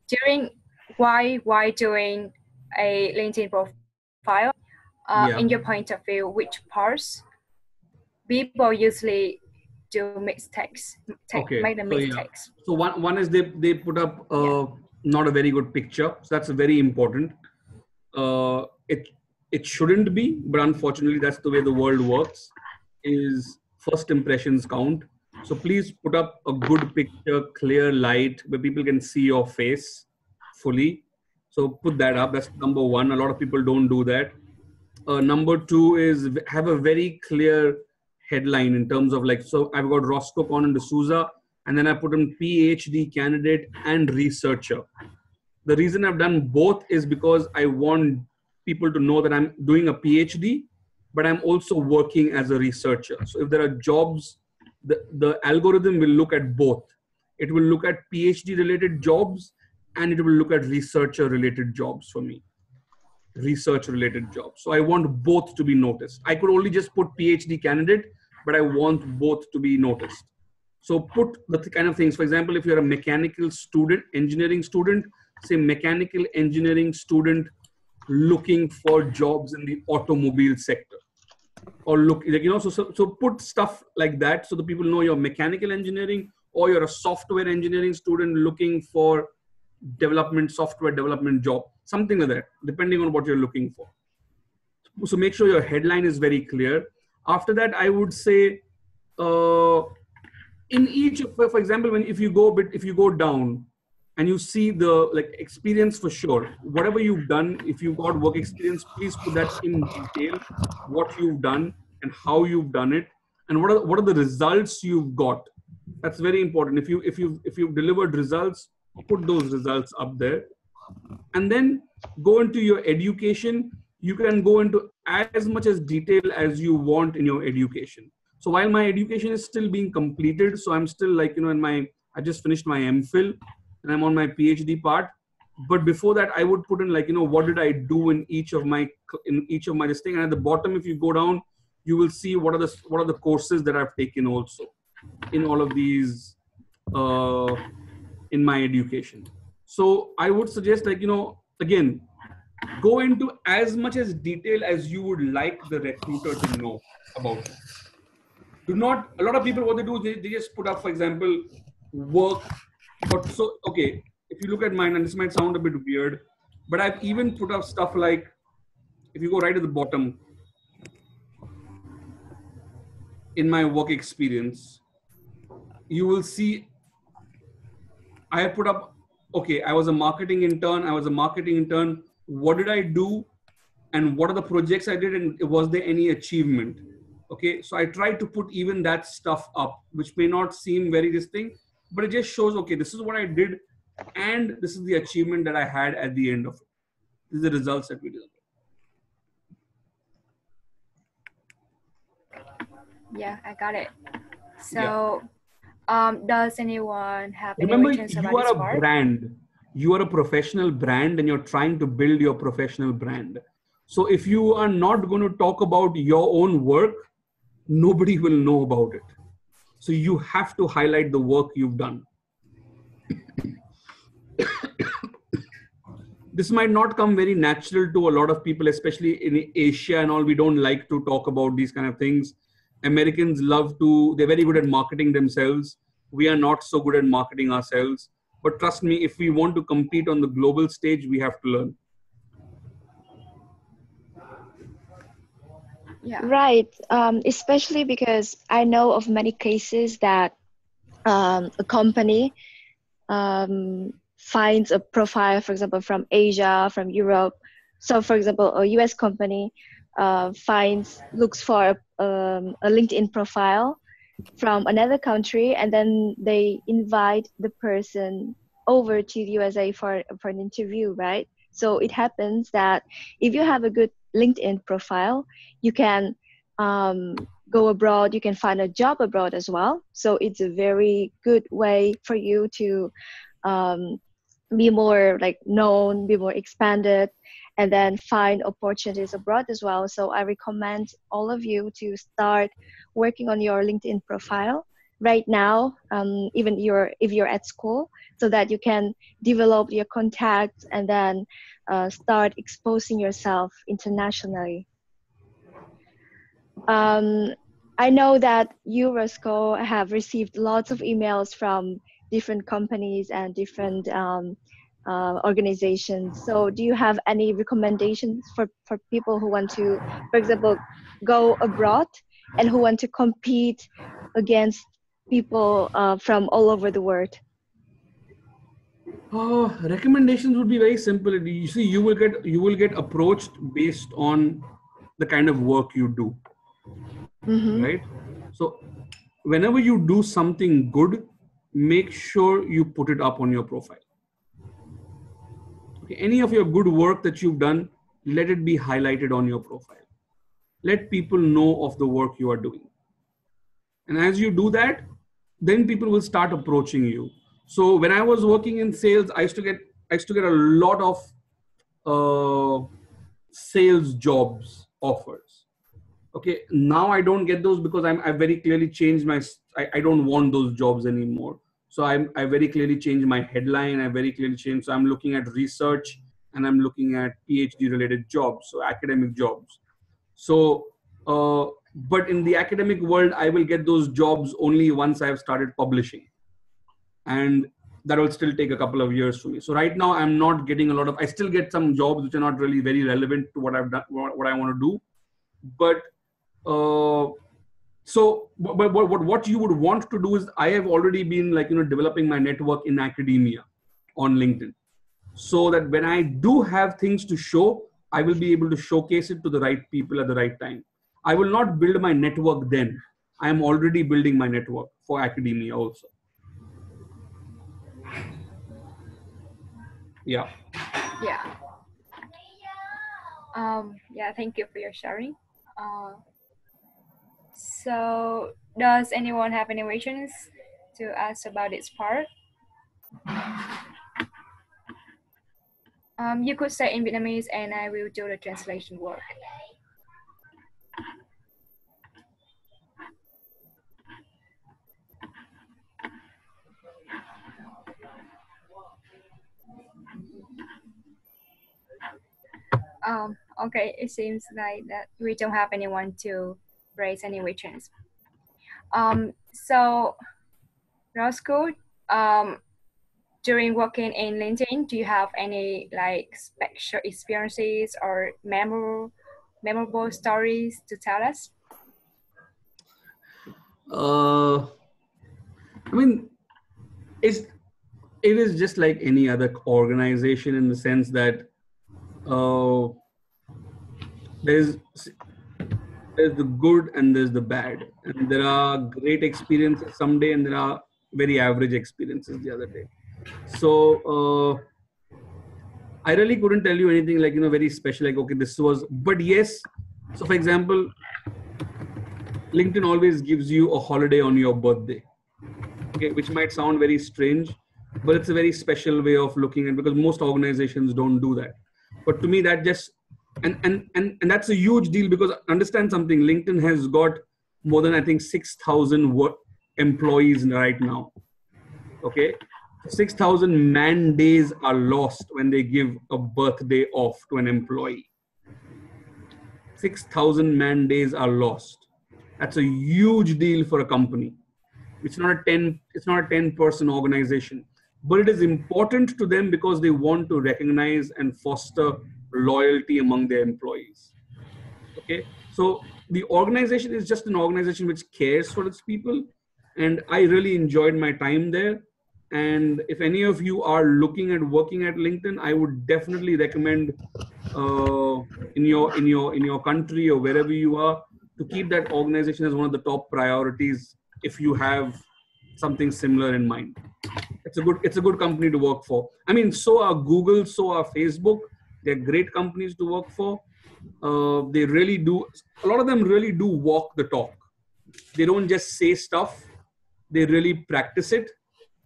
during why doing a LinkedIn profile, in your point of view, which parts people usually do mistakes? Make the mistakes. So one is they put up not a very good picture. So that's very important. It shouldn't be, but unfortunately that's the way the world works. Is first impressions count. So please put up a good picture, clear light, where people can see your face fully. So put that up. That's number one. A lot of people don't do that. Number two is have a very clear headline in terms of, like, so I've got Roscoe Conan D'Souza, and then I put in PhD candidate and researcher. The reason I've done both is because I want people to know that I'm doing a PhD, but I'm also working as a researcher. So if there are jobs, the algorithm will look at both. It will look at PhD related jobs, and it will look at researcher related jobs for me. Research related jobs. So I want both to be noticed. I could only just put PhD candidate, but I want both to be noticed. So put the kind of things, for example, if you're a mechanical student, engineering student, say mechanical engineering student looking for jobs in the automobile sector, or look, like, you know, so put stuff like that so the people know you're mechanical engineering, or you're a software engineering student looking for software development job, something like that, depending on what you're looking for. So make sure your headline is very clear. After that, I would say, in each, for example, if you go down and you see the like experience for sure, whatever you've done, if you've got work experience, please put that in detail, what you've done and how you've done it, and what are the results you've got. That's very important. If you've delivered results, put those results up there. And then go into your education. You can go into as much as detail as you want in your education. So while my education is still being completed, so I'm still like, I just finished my MPhil and I'm on my PhD part. But before that, I would put in like, what did I do in each of my this thing. And at the bottom, if you go down, you will see what are the courses that I've taken also in all of these, in my education. So I would suggest like, again, go into as much as detail as you would like the recruiter to know about it. A lot of people, what they do, they just put up, for example, work. But so, okay, if you look at mine, and this might sound a bit weird, but I've even put up stuff like, if you go right at the bottom, in my work experience, you will see, I have put up, okay, I was a marketing intern. What did I do? And what are the projects I did? And was there any achievement? Okay, so I try to put even that stuff up, which may not seem very distinct, but it just shows, okay, this is what I did. And this is the achievement that I had at the end of it. These are the results that we did. Yeah, I got it. So, does anyone have any Remember, questions about you this are a part? brand. You are a professional brand and you're trying to build your professional brand. So if you are not going to talk about your own work, nobody will know about it. So you have to highlight the work you've done. This might not come very natural to a lot of people, especially in Asia and all. We don't like to talk about these kind of things. Americans they're very good at marketing themselves. We are not so good at marketing ourselves. But trust me, if we want to compete on the global stage, we have to learn. Yeah. Right. Especially because I know of many cases that a company finds a profile, for example, from Asia, from Europe. So, for example, a US company looks for a LinkedIn profile from another country, and then they invite the person over to the USA for an interview, right? So it happens that if you have a good LinkedIn profile, you can go abroad, you can find a job abroad as well. So it's a very good way for you to be more like known, be more expanded, and then find opportunities abroad as well. So I recommend all of you to start working on your LinkedIn profile right now, even if you're at school, so that you can develop your contacts and then start exposing yourself internationally. I know that you, Roscoe, have received lots of emails from different companies and different organizations. So do you have any recommendations for people who want to, for example, go abroad and who want to compete against people from all over the world? Recommendations would be very simple. You see, you will get approached based on the kind of work you do. Mm-hmm. Right? So whenever you do something good, make sure you put it up on your profile. Okay, any of your good work that you've done, let it be highlighted on your profile. Let people know of the work you are doing. And as you do that, then people will start approaching you. So when I was working in sales, I used to get a lot of sales jobs offers. Okay, now I don't get those because I very clearly changed I don't want those jobs anymore. So I very clearly changed my headline. I very clearly changed. So I'm looking at research and I'm looking at PhD related jobs, so academic jobs. So, but in the academic world, I will get those jobs only once I've started publishing. And that will still take a couple of years for me. So right now I'm not getting I still get some jobs which are not really very relevant to what I've done, what I want to do. But So what you would want to do is, I have already been like, developing my network in academia on LinkedIn, so that when I do have things to show, I will be able to showcase it to the right people at the right time. I will not build my network then. I am already building my network for academia also. Yeah. Yeah. Yeah, thank you for your sharing. So does anyone have any questions to ask about this part? You could say in Vietnamese and I will do the translation work. Okay, it seems like that we don't have anyone to raise any questions. So Roscoe, during working in LinkedIn, do you have any like special experiences or memorable stories to tell us? I mean, it is just like any other organization, in the sense that there's the good and there's the bad, and there are great experiences someday and there are very average experiences the other day. So I really couldn't tell you anything like, very special, like, okay, this was, but yes. So for example, LinkedIn always gives you a holiday on your birthday, okay, which might sound very strange, but it's a very special way of looking at, because most organizations don't do that. But to me, that just, and that's a huge deal, because understand something, LinkedIn has got more than, I think, 6,000 employees right now. Okay. 6,000 man days are lost when they give a birthday off to an employee. 6,000 man days are lost. That's a huge deal for a company. It's not a 10-person organization, but it is important to them because they want to recognize and foster loyalty among their employees. Okay. So the organization is just an organization which cares for its people. And I really enjoyed my time there. And if any of you are looking at working at LinkedIn, I would definitely recommend in your country or wherever you are, to keep that organization as one of the top priorities if you have something similar in mind. It's a good company to work for. I mean, so are Google, so are Facebook. They're great companies to work for. They really do. A lot of them really do walk the talk. They don't just say stuff. They really practice it.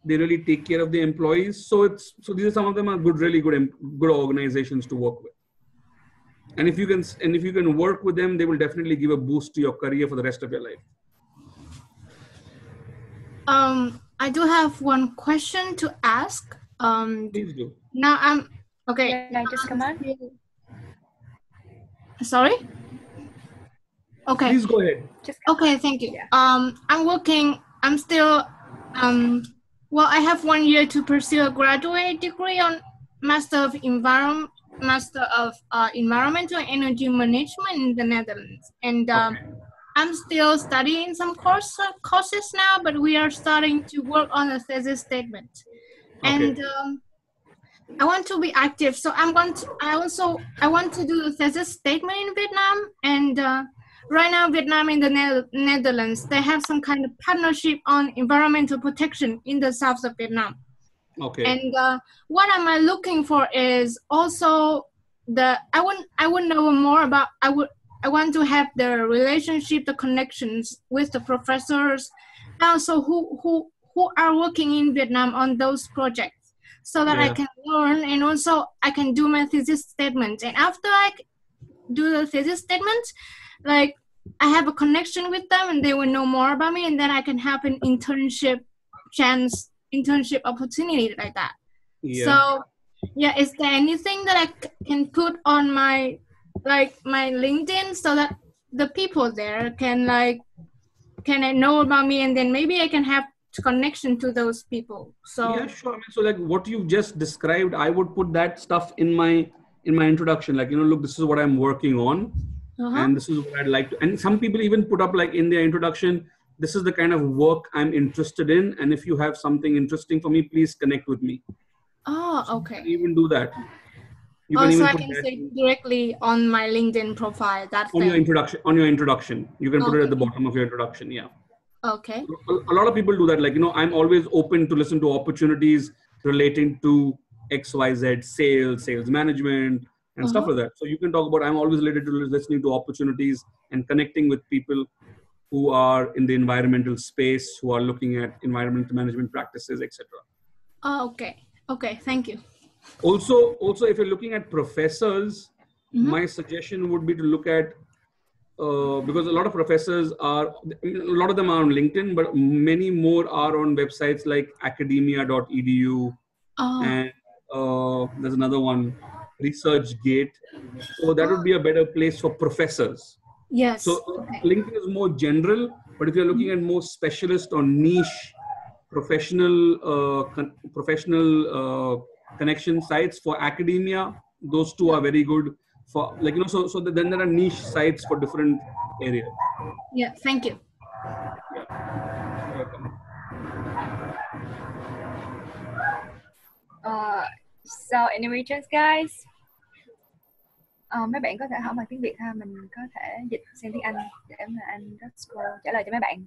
They really take care of the employees. So these are some of them are really good organizations to work with. And if you can work with them, they will definitely give a boost to your career for the rest of your life. I do have one question to ask. Please do. Now I'm okay. Yeah, just come on. Sorry. Okay. Please go ahead. Okay, thank you. I'm working. I'm still. Well, I have 1 year to pursue a graduate degree on Master of Environmental Energy Management in the Netherlands, and I'm still studying some courses now. But we are starting to work on a thesis statement, and I want to be active. So I want to do a thesis statement in Vietnam, and right now, Vietnam and the Netherlands, they have some kind of partnership on environmental protection in the south of Vietnam. Okay. And what am I looking for is also I want to know more about. I want to have the relationship, the connections with the professors, and also who are working in Vietnam on those projects, so that I can learn, and also I can do my thesis statement. And after I do the thesis statement, like I have a connection with them and they will know more about me, and then I can have an internship opportunity like that. Yeah. So is there anything that I can put on my LinkedIn so that the people there can know about me, and then maybe I can have connection to those people? So yeah, sure. I mean, so like what you've just described, I would put that stuff in my introduction, like, look, this is what I'm working on. And this is what I'd like to, and some people even put up like in their introduction, this is the kind of work I'm interested in. And if you have something interesting for me, please connect with me. Oh, So okay. you can even do that. You Oh, can so even I put can that say directly on my LinkedIn profile, that on thing. your introduction. You can put it at the Okay. bottom of your introduction. Yeah. Okay. A lot of people do that. Like, you know, I'm always open to listen to opportunities relating to XYZ, sales management, and stuff like that. So you can talk about, I'm always related to listening to opportunities and connecting with people who are in the environmental space, who are looking at environmental management practices, etc. Oh, okay. Okay. Thank you. Also, if you're looking at professors, my suggestion would be to look at, because a lot of professors are, a lot of them are on LinkedIn, but many more are on websites like academia.edu. Oh. And there's another one, ResearchGate. So that would be a better place for professors. Yes. So Okay. LinkedIn is more general, but if you're looking at more specialist or niche professional connection sites for academia, those two are very good for, like, you know, so then there are niche sites for different areas. Yeah. Thank you. Yeah. You're welcome. So any questions, guys? Mấy bạn có thể hỏi bằng tiếng Việt ha, mình có thể dịch sang tiếng Anh để mà anh Roscoe trả lời cho mấy bạn.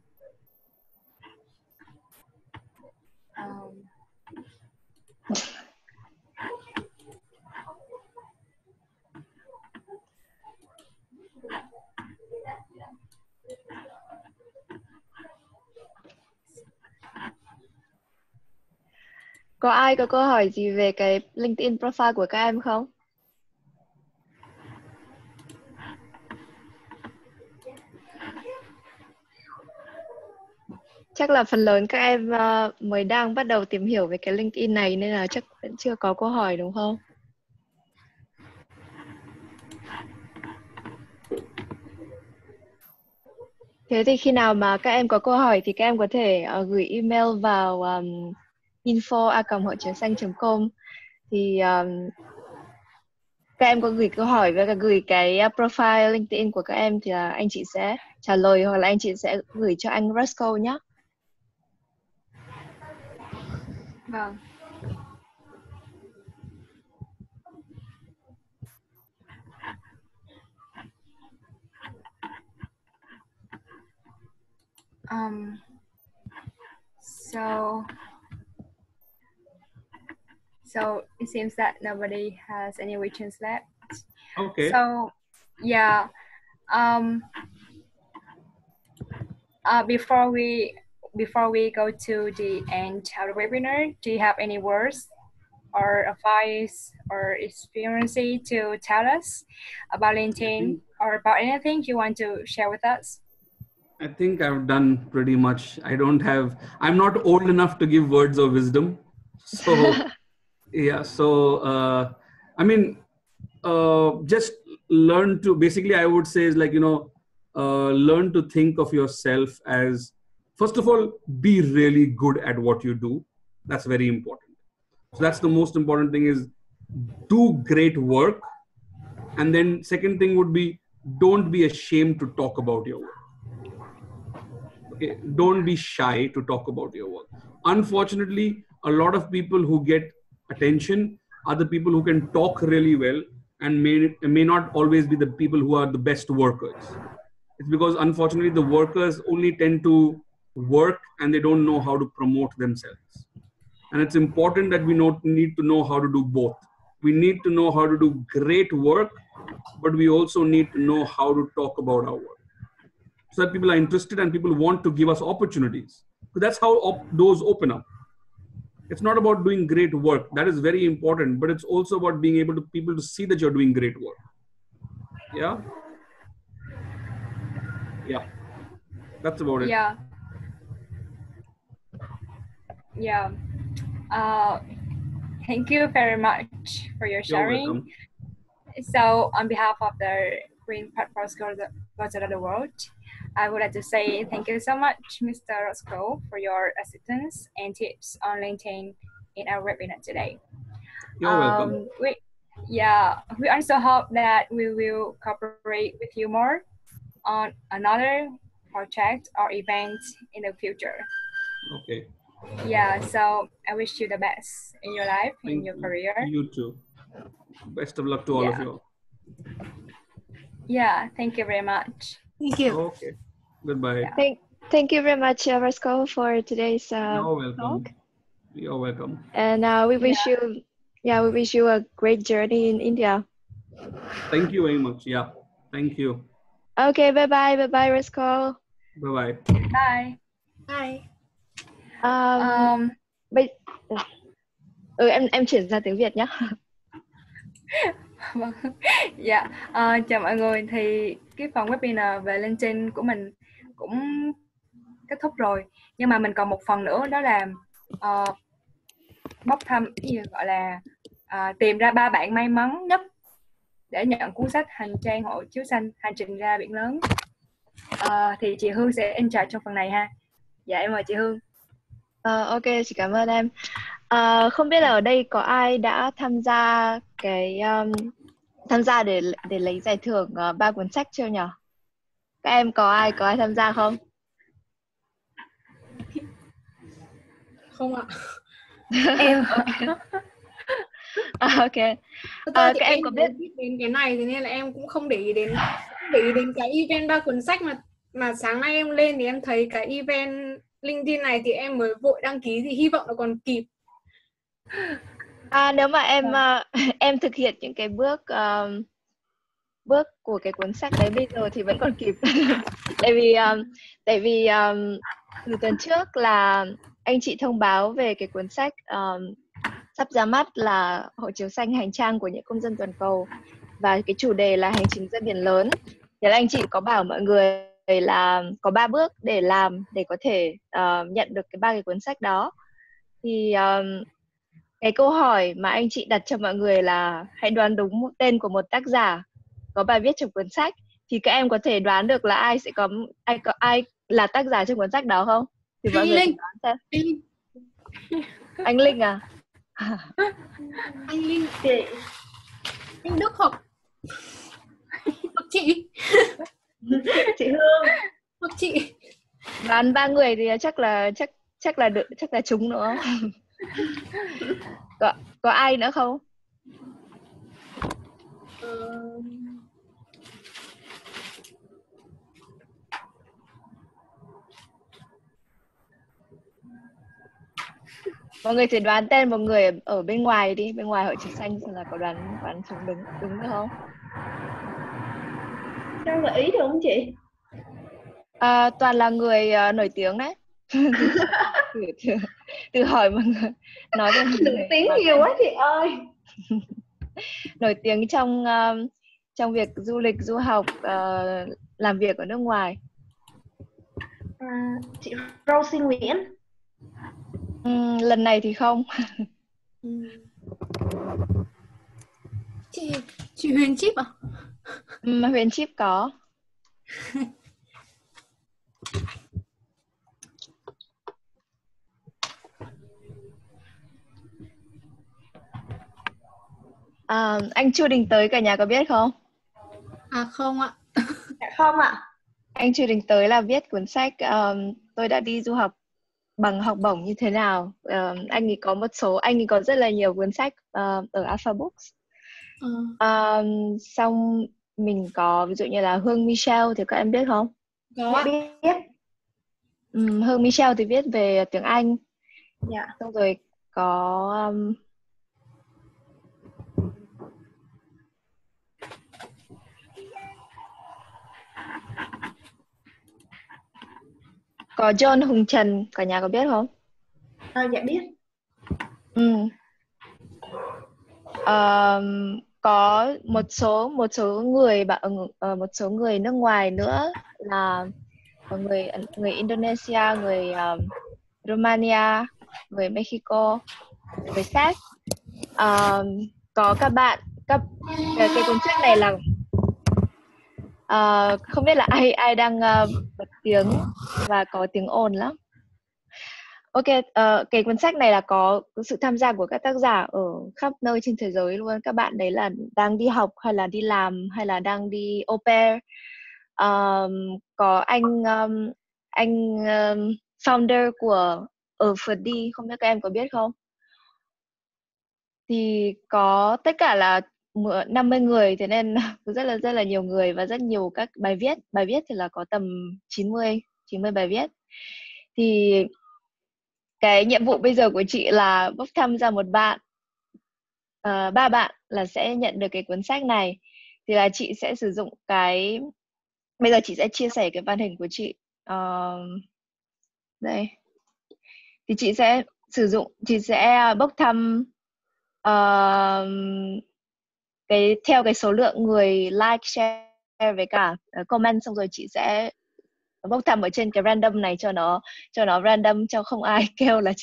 Có ai có câu hỏi gì về cái LinkedIn profile của các em không? Chắc là phần lớn các em mới đang bắt đầu tìm hiểu về cái LinkedIn này nên là chắc vẫn chưa có câu hỏi đúng không? Thế thì khi nào mà các em có câu hỏi thì các em có thể gửi email vào info@hotrexxanh.com thì các em có gửi câu hỏi và gửi cái profile LinkedIn của các em thì anh chị sẽ trả lời hoặc là anh chị sẽ gửi cho anh Roscoe nhé. Vâng. So it seems that nobody has any questions left. Okay. So yeah, before we go to the end of the webinar, do you have any words or advice or experience to tell us about LinkedIn or about anything you want to share with us? I think I've done pretty much. I'm not old enough to give words of wisdom. So yeah, so I mean, just learn to, basically I would say is like, you know, learn to think of yourself as, first of all, be really good at what you do. That's very important. So that's the most important thing, is do great work. And then second thing would be, don't be ashamed to talk about your work. Okay, don't be shy to talk about your work. Unfortunately, a lot of people who get attention are the people who can talk really well and may not always be the people who are the best workers. It's because unfortunately the workers only tend to work and they don't know how to promote themselves. And it's important that we need to know how to do both. We need to know how to do great work, but we also need to know how to talk about our work, so that people are interested and people want to give us opportunities. So that's how doors open up. It's not about doing great work. That is very important, but it's also about being able to people to see that you're doing great work. Yeah. Yeah. That's about it. Yeah. Yeah. Thank you very much for your sharing. You're welcome. So on behalf of the Green Platforms Goes Around the World, I would like to say thank you so much, Mr. Roscoe, for your assistance and tips on LinkedIn in our webinar today. You're welcome. yeah, we also hope that we will cooperate with you more on another project or event in the future. Okay. Yeah, so I wish you the best in your life, in Thank your you. career. You too. Best of luck to all of Yeah. you. Yeah, thank you very much. Thank you. Okay. Goodbye. Yeah. Thank you very much, Roscoe, for today's You're welcome. talk. You're welcome. And we wish you a great journey in India. Thank you very much. Yeah. Thank you. Okay, bye bye, Roscoe. Bye bye. Bye. Bye. Em chuyển ra tiếng Việt nhé. Vâng. Dạ, chào mọi người. Thì cái phần webinar về LinkedIn của mình cũng kết thúc rồi. Nhưng mà mình còn một phần nữa, đó là bốc thăm, gọi là tìm ra 3 bạn may mắn nhất để nhận cuốn sách Hành trang hộ chiếu xanh, hành trình ra biển lớn. Thì chị Hương sẽ in charge trong phần này ha. Dạ, em mời chị Hương. Ok, chị cảm ơn em. Không biết là ở đây có ai đã tham gia để lấy giải thưởng 3 cuốn sách chưa nhỉ? Các em có ai tham gia không? Không ạ. Em. Ok. Các em có biết đến cái này thì nên là em cũng không để ý đến cái event 3 cuốn sách mà sáng nay em lên thì em thấy cái event LinkedIn này thì em mới vội đăng ký, thì hy vọng là còn kịp. Nếu mà em thực hiện những cái bước của cái cuốn sách đấy bây giờ thì vẫn còn kịp. tại vì từ tuần trước là anh chị thông báo về cái cuốn sách sắp ra mắt là Hộ chiếu xanh hành trang của những công dân toàn cầu, và cái chủ đề là hành trình ra biển lớn. Thì là anh chị có bảo mọi người là có 3 bước để làm để có thể nhận được cái 3 cái cuốn sách đó. Thì cái câu hỏi mà anh chị đặt cho mọi người là hãy đoán đúng tên của một tác giả có bài viết trong cuốn sách. Thì các em có thể đoán được là ai là tác giả trong cuốn sách đó không? Thì mọi người Linh. đoán xem. Anh Linh à? Anh Linh. Chị. Anh Đức hoặc chị. Chị Hương. Hoặc chị. Đoán 3 người thì chắc là trúng nữa. Có ai nữa không? Mọi người thử đoán tên một người ở bên ngoài đi, bên ngoài Hội chiếu xanh xem là có đoán chúng đúng được không? Cho gợi ý được không chị? Toàn là người nổi tiếng đấy. Từ hỏi mọi người, nói cho mọi người. Nổi tiếng nhiều quá chị ơi. Nổi tiếng trong việc du lịch, du học, làm việc ở nước ngoài. Chị Rosie Nguyễn. Lần này thì không. Chị Huyền Chip à? Huyền Chip có. Anh Chu Đình Tới cả nhà có biết không? Không ạ. Không ạ. Anh Chu Đình Tới là viết cuốn sách Tôi đã đi du học bằng học bổng như thế nào. Anh ấy có rất là nhiều cuốn sách ở Alpha Books. Xong mình có ví dụ như là Hương Michelle thì các em biết không? Có biết. Hương Michelle thì viết về tiếng Anh. Dạ. Xong rồi có John Hùng Trần, cả nhà có biết không? Dạ biết. Có một số người nước ngoài nữa là người Indonesia, người Romania, người Mexico, người Séc. Có các bạn cái cuốn sách này là không biết là ai đang bật tiếng và có tiếng ồn lắm. Ok, cái cuốn sách này là có sự tham gia của các tác giả ở khắp nơi trên thế giới luôn. Các bạn đấy là đang đi học hay là đi làm hay là đang đi au pair. Có anh founder của ở Phượt Đi, không biết các em có biết không? Thì có tất cả là 50 người, thế nên rất là nhiều người và rất nhiều các bài viết. Bài viết thì là có tầm 90 bài viết. Thì cái nhiệm vụ bây giờ của chị là bốc thăm ra một bạn, 3 bạn là sẽ nhận được cái cuốn sách này. Thì là chị sẽ sử dụng cái, bây giờ chị sẽ chia sẻ cái màn hình của chị. Đây. Thì chị sẽ sử dụng, chị sẽ bốc thăm theo cái số lượng người like, share với cả comment, xong rồi chị sẽ bốc thăm ở trên cái random này cho nó random, cho không ai kêu là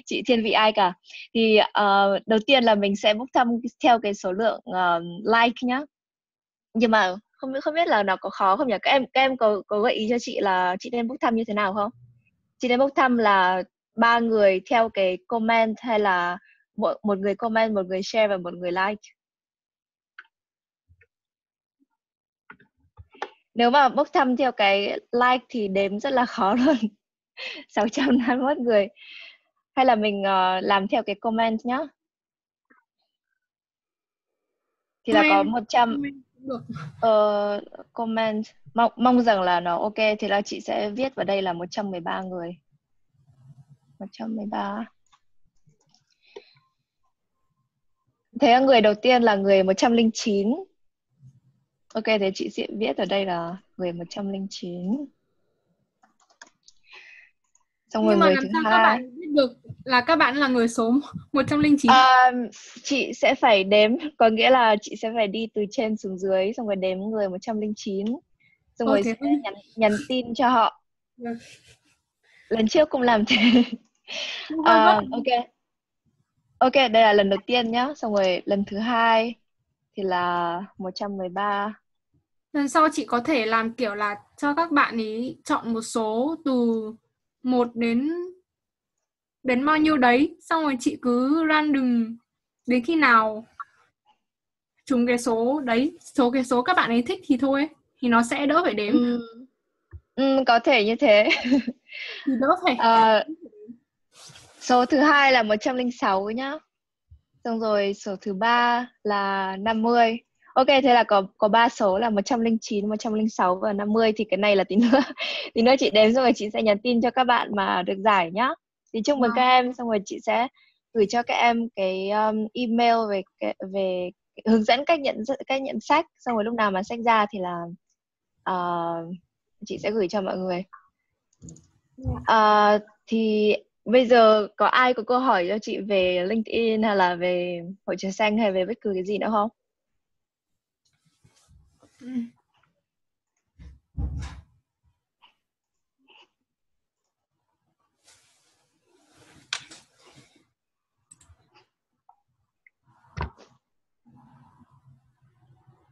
chị thiên vị ai cả. Thì đầu tiên là mình sẽ bốc thăm theo cái số lượng like nhá. Nhưng mà không biết là nó có khó không nhỉ? Các em có gợi ý cho chị là chị nên bốc thăm như thế nào không? Chị nên bốc thăm là 3 người theo cái comment, hay là một người comment, một người share và một người like? Nếu mà bốc thăm theo cái like thì đếm rất là khó luôn. 651 người. Hay là mình làm theo cái comment nhá. Thì là có 100 comment. Mong rằng là nó ok. Thì là chị sẽ viết vào đây là 113 người. 113. Thế người đầu tiên là người 109. Ok, thế chị sẽ viết ở đây là người 109. Xong rồi Nhưng mà người làm thứ sao hai. các bạn biết được là các bạn là người số 109? Chị sẽ phải đếm, có nghĩa là chị sẽ phải đi từ trên xuống dưới, xong rồi đếm người 109. Xong rồi sẽ nhắn tin cho họ. Lần trước cũng làm thế. Ok. Ok, đây là lần đầu tiên nhá. Xong rồi lần thứ hai thì là 113. Lần sau chị có thể làm kiểu là cho các bạn ấy chọn một số từ 1 đến bao nhiêu đấy, xong rồi chị cứ random đến khi nào trùng cái số đấy, cái số các bạn ấy thích thì thôi, thì nó sẽ đỡ phải đếm. Có thể như thế. Thì đỡ phải. Số thứ hai là 106 nhá. Xong rồi số thứ ba là 50. Ok, thế là có 3 số là 109, 106 và 50. Thì cái này là tí nữa chị đếm, xong rồi chị sẽ nhắn tin cho các bạn mà được giải nhá. Thì chúc mừng các em. Xong rồi chị sẽ gửi cho các em cái email về hướng dẫn cách nhận sách. Xong rồi lúc nào mà sách ra thì là chị sẽ gửi cho mọi người. Thì bây giờ có ai có câu hỏi cho chị về LinkedIn hay là về Hội Chữ Xanh hay về bất cứ cái gì nữa không?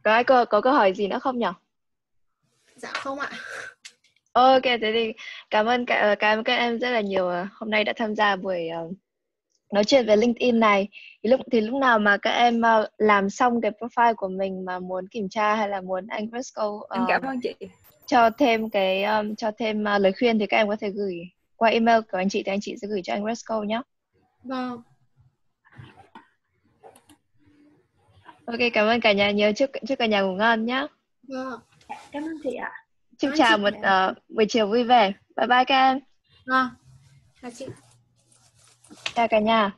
Có ai có câu hỏi gì nữa không nhỉ? Dạ không ạ. Ok, thế thì cảm ơn các em rất là nhiều hôm nay đã tham gia buổi nói chuyện về LinkedIn này. Thì lúc nào mà các em làm xong cái profile của mình mà muốn kiểm tra hay là muốn anh Fresco Em cảm ơn chị. cho thêm lời khuyên thì các em có thể gửi qua email của anh chị, thì anh chị sẽ gửi cho anh Fresco nhé. Vâng. Ok, cảm ơn cả nhà nhiều. Chúc cả nhà ngủ ngon nhé. Vâng. Cảm ơn chị ạ. Chúc chào một buổi chiều vui vẻ. Bye bye các em. Vâng. Chào chị. Chào cả nhà.